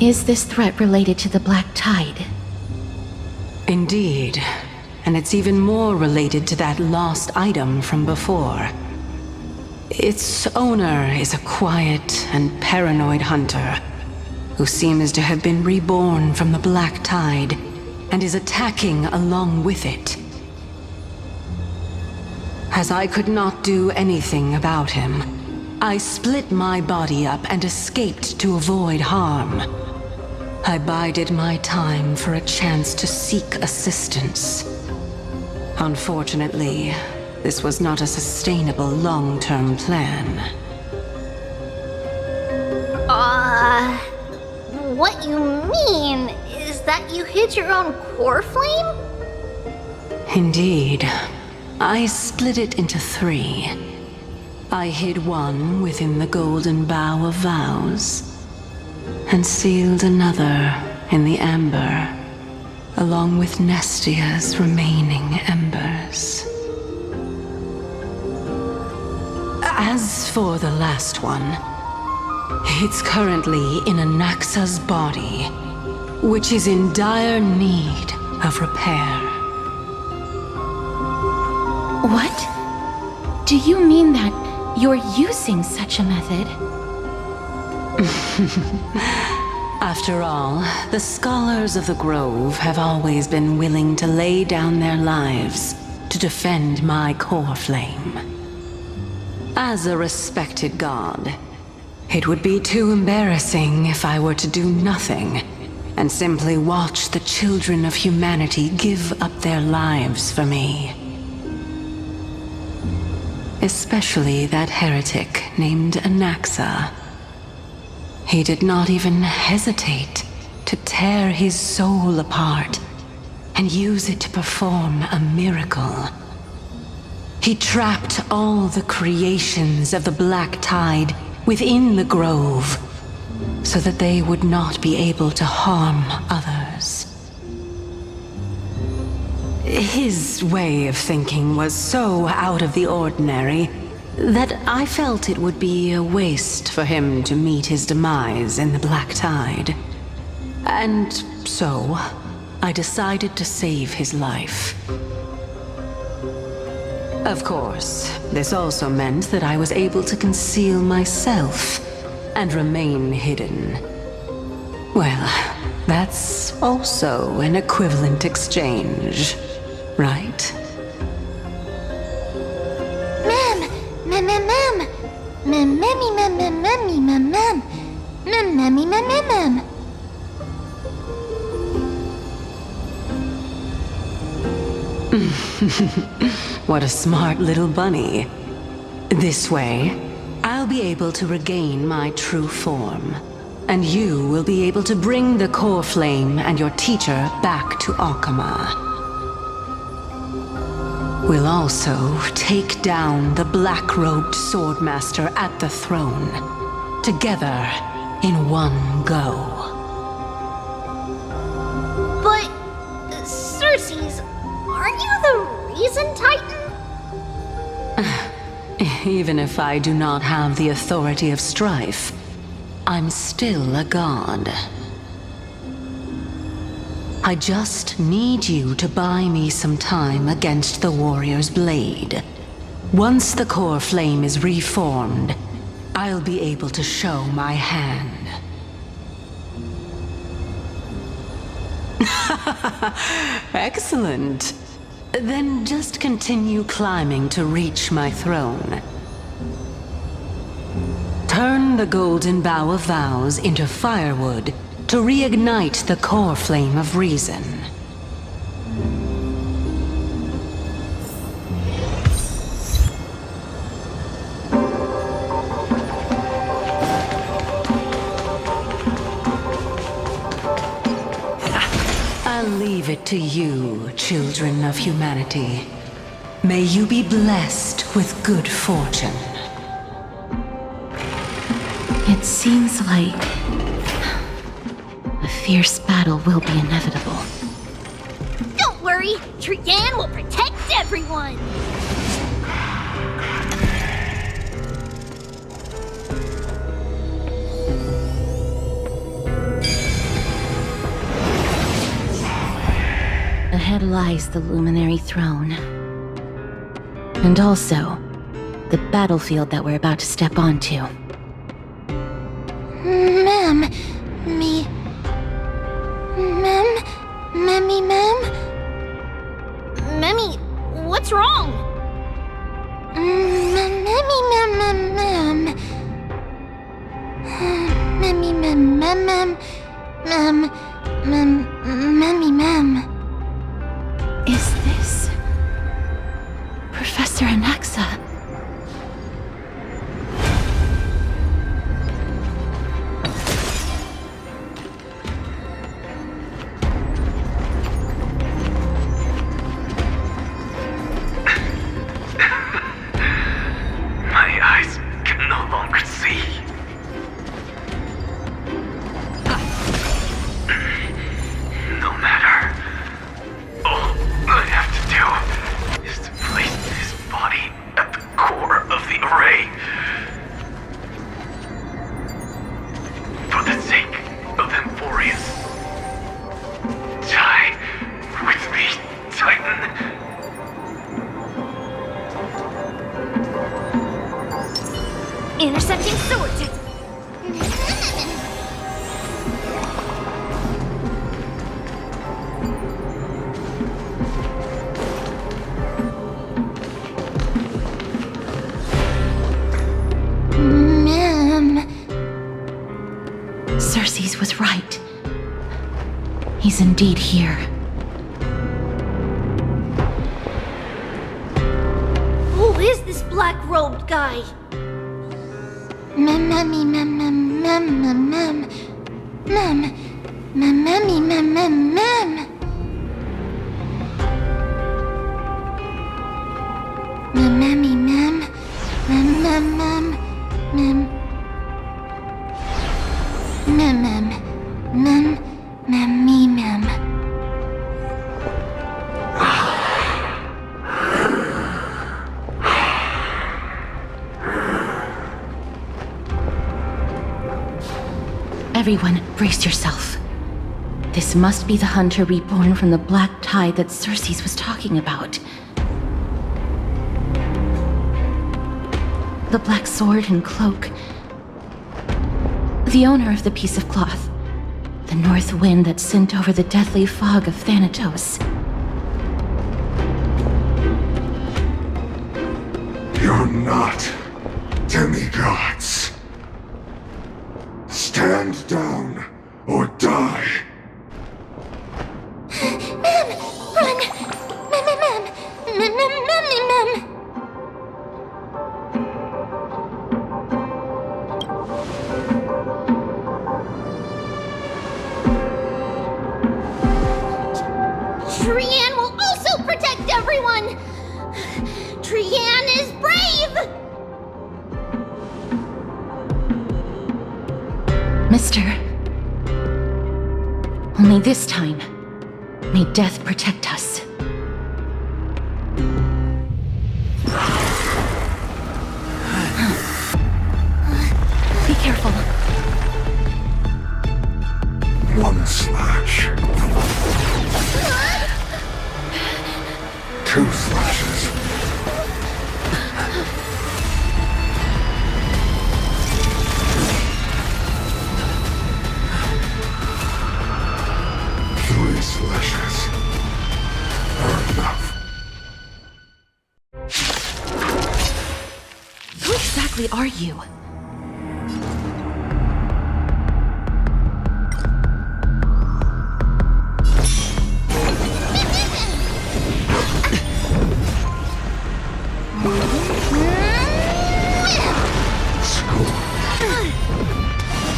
Is this threat related to the Black Tide? Indeed, and it's even more related to that lost item from before. Its owner is a quiet and paranoid hunter who seems to have been reborn from the Black Tide and is attacking along with it. As I could not do anything about him, I split my body up and escaped to avoid harm. I bided my time for a chance to seek assistance. Unfortunately, this was not a sustainable long-term plan. What you mean is that you hid your own core flame? Indeed. I split it into 3. I hid one within the Golden Bough of Vows, and sealed another in the Amber, along with Nestia's remaining embers. As for the last one, it's currently in Anaxa's body, which is in dire need of repair. What? Do you mean that you're using such a method? After all, the scholars of the Grove have always been willing to lay down their lives to defend my core flame. As a respected god, it would be too embarrassing if I were to do nothing and simply watch the children of humanity give up their lives for me. Especially that heretic named Anaxa. He did not even hesitate to tear his soul apart and use it to perform a miracle. He trapped all the creations of the Black Tide within the Grove, so that they would not be able to harm others. His way of thinking was so out of the ordinary that I felt it would be a waste for him to meet his demise in the Black Tide. And so, I decided to save his life. Of course, this also meant that I was able to conceal myself and remain hidden. Well, that's also an equivalent exchange, right? What a smart little bunny. This way, I'll be able to regain my true form, and you will be able to bring the core flame and your teacher back to Alchema. We'll also take down the black-robed swordmaster at the throne, together in one go. But, Cerces, aren't you the reason Titan? Even if I do not have the authority of strife, I'm still a god. I just need you to buy me some time against the warrior's blade. Once the core flame is reformed, I'll be able to show my hand. Excellent. Then just continue climbing to reach my throne. Turn the Golden Bough of Vows into firewood to reignite the core flame of reason. I'll leave it to you, children of humanity. May you be blessed with good fortune. It seems like a fierce battle will be inevitable. Don't worry, Trian will protect everyone! Ahead lies the Luminary throne. And also, the battlefield that we're about to step onto. Memmy, what's wrong? Mem. Is this Professor Anaxa? My eyes can no longer see. No matter. All I have to do is to place his body at the core of the array. For the sake of Amphoreus. Die with me, Titan. Intercepting sword. Mem. Cerces was right. He's indeed here. Who is this black-robed guy? Mem. Everyone, brace yourself. This must be the hunter reborn from the black tide that Cerces was talking about. The black sword and cloak. The owner of the piece of cloth. The north wind that sent over the deathly fog of Thanatos. You're not demigods. Stand down or die. Run! Mem. Trian will also protect everyone! Trian is brave! Mister. Only this time, may death protect us. Be careful. One slash. 2 slashes. 3 slashes are enough. Who exactly are you?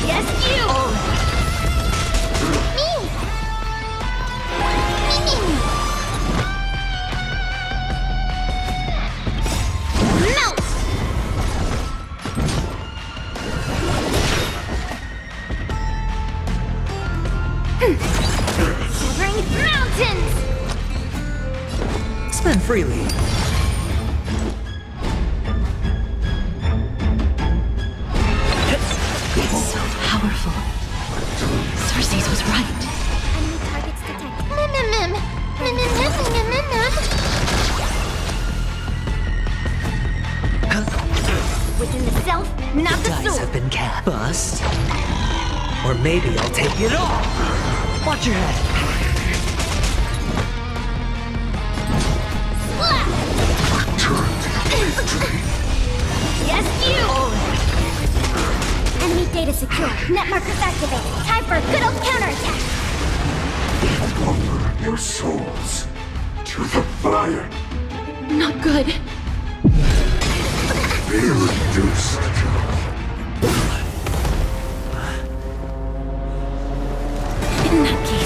Yes, you! Melt! Shivering mountains! Spend freely. It's so powerful. Cerces was right. Enemy targets detected. Within the self, not the Dice soul. have been cast. Bust. Or maybe I'll take it all. Watch your head. Slap! Turn to victory. Yes, you! Enemy data secure. Net markers activated. Time for a good old counterattack. Offer your souls to the fire. Not good. Be reduced to In that case.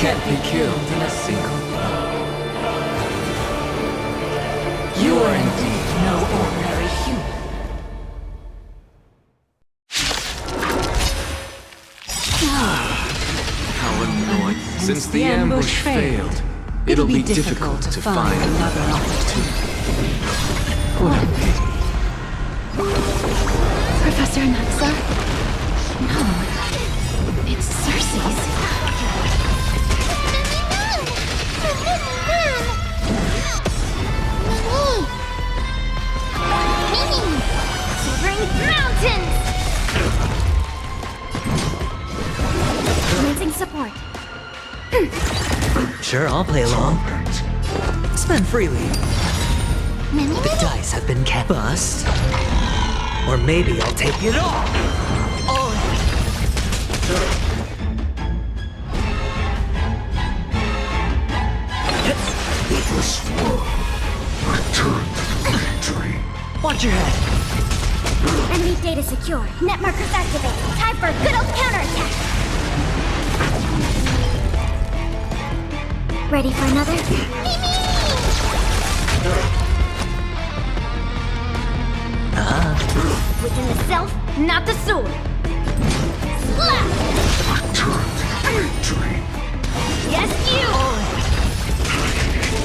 Can't be killed in a single blow. You are indeed no ordinary human. How annoying. Since the ambush failed, it'll be difficult to find another opportunity. What a pity. Professor Natsa? No. It's Cerces. Bring mountains! Commencing support. Sure, I'll play along. Spend freely. The dice have been kept. Bust. Or maybe I'll take it all. All in. this world. Return to the victory. Watch your head. Enemy data secure. Net markers activated. Time for a good old counterattack. Ready for another? Within the self, not the sword. Slap! Return to the victory. Yes, you!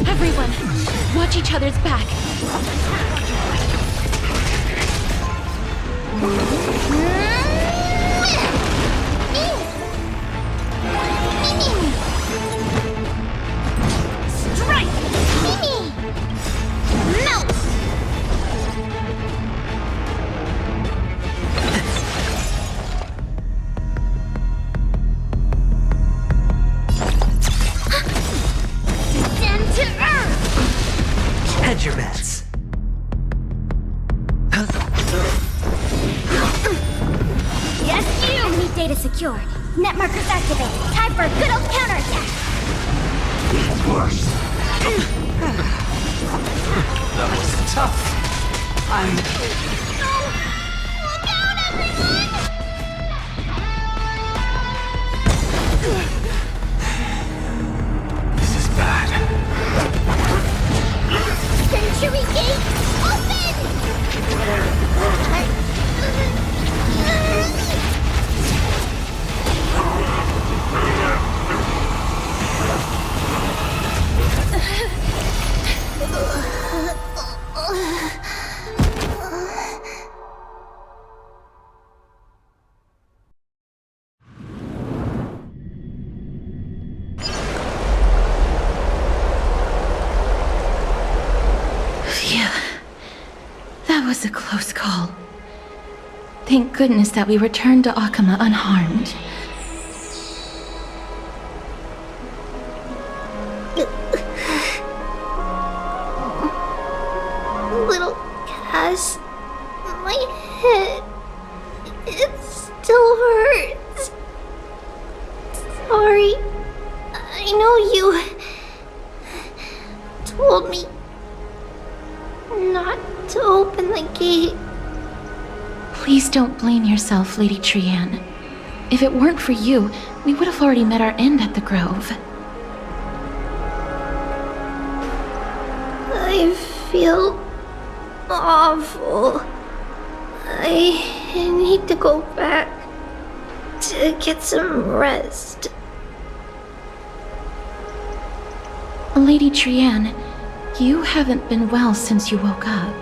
Everyone, watch each other's back. Strike! Melt! Descend to earth! Hedge your bets. Yes, you! Enemy data secured. Net markers activated. Time for a good old counterattack. Blessed. That was tough. Look out, everyone! This is bad. Century Gate, open! Phew. That was a close call. Thank goodness that we returned to Akama unharmed. Little Cass, my head, it still hurts. Sorry, I know you told me not to open the gate. Please don't blame yourself, Lady Trianne. If it weren't for you, we would have already met our end at the Grove. I feel awful. I need to go back to get some rest. Lady Trianne, you haven't been well since you woke up.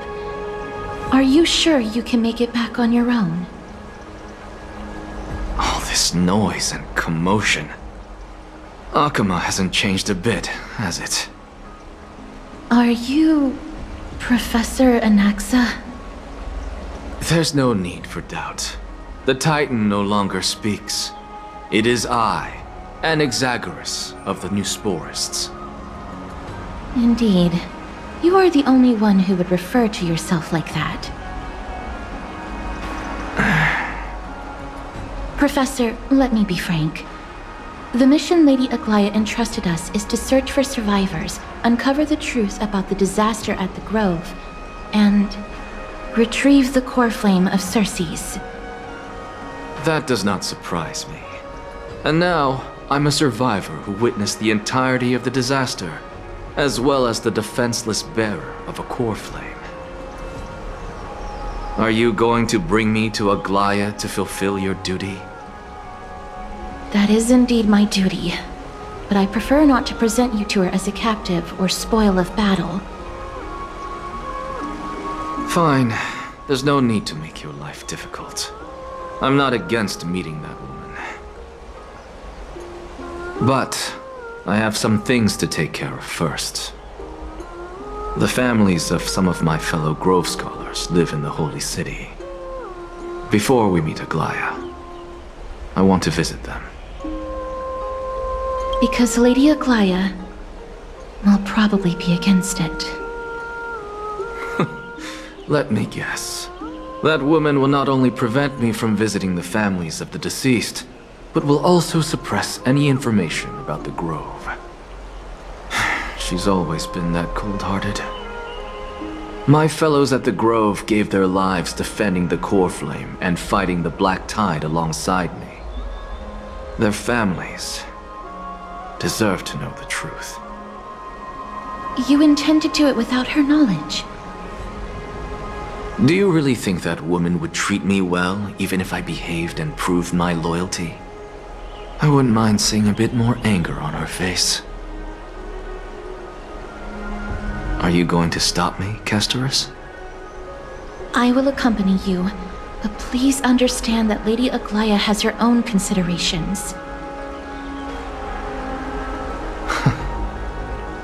Are you sure you can make it back on your own? All this noise and commotion. Akama hasn't changed a bit, has it? Are you Professor Anaxa? There's no need for doubt. The Titan no longer speaks. It is I, Anaxagoras of the Newsporists. Indeed. You are the only one who would refer to yourself like that. Professor, let me be frank. The mission Lady Aglaya entrusted us is to search for survivors, uncover the truth about the disaster at the Grove, and retrieve the core flame of Cerces. That does not surprise me. And now, I'm a survivor who witnessed the entirety of the disaster, as well as the defenseless bearer of a core flame. Are you going to bring me to Aglaya to fulfill your duty? That is indeed my duty, but I prefer not to present you to her as a captive or spoil of battle. Fine. There's no need to make your life difficult. I'm not against meeting that woman. But I have some things to take care of first. The families of some of my fellow Grove Scholars live in the Holy City. Before we meet Aglaya, I want to visit them. Because Lady Aglaya will probably be against it. Let me guess. That woman will not only prevent me from visiting the families of the deceased, but will also suppress any information about the Grove. She's always been that cold-hearted. My fellows at the Grove gave their lives defending the core flame and fighting the Black Tide alongside me. Their families deserve to know the truth. You intend to do it without her knowledge? Do you really think that woman would treat me well, even if I behaved and proved my loyalty? I wouldn't mind seeing a bit more anger on her face. Are you going to stop me, Castorus? I will accompany you, but please understand that Lady Aglaya has her own considerations.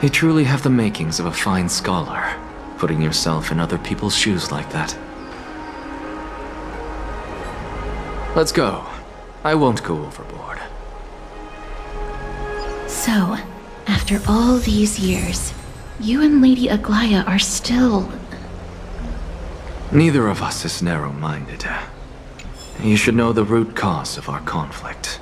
You truly have the makings of a fine scholar, putting yourself in other people's shoes like that. Let's go. I won't go overboard. So, after all these years, you and Lady Aglaya are still... Neither of us is narrow-minded. You should know the root cause of our conflict.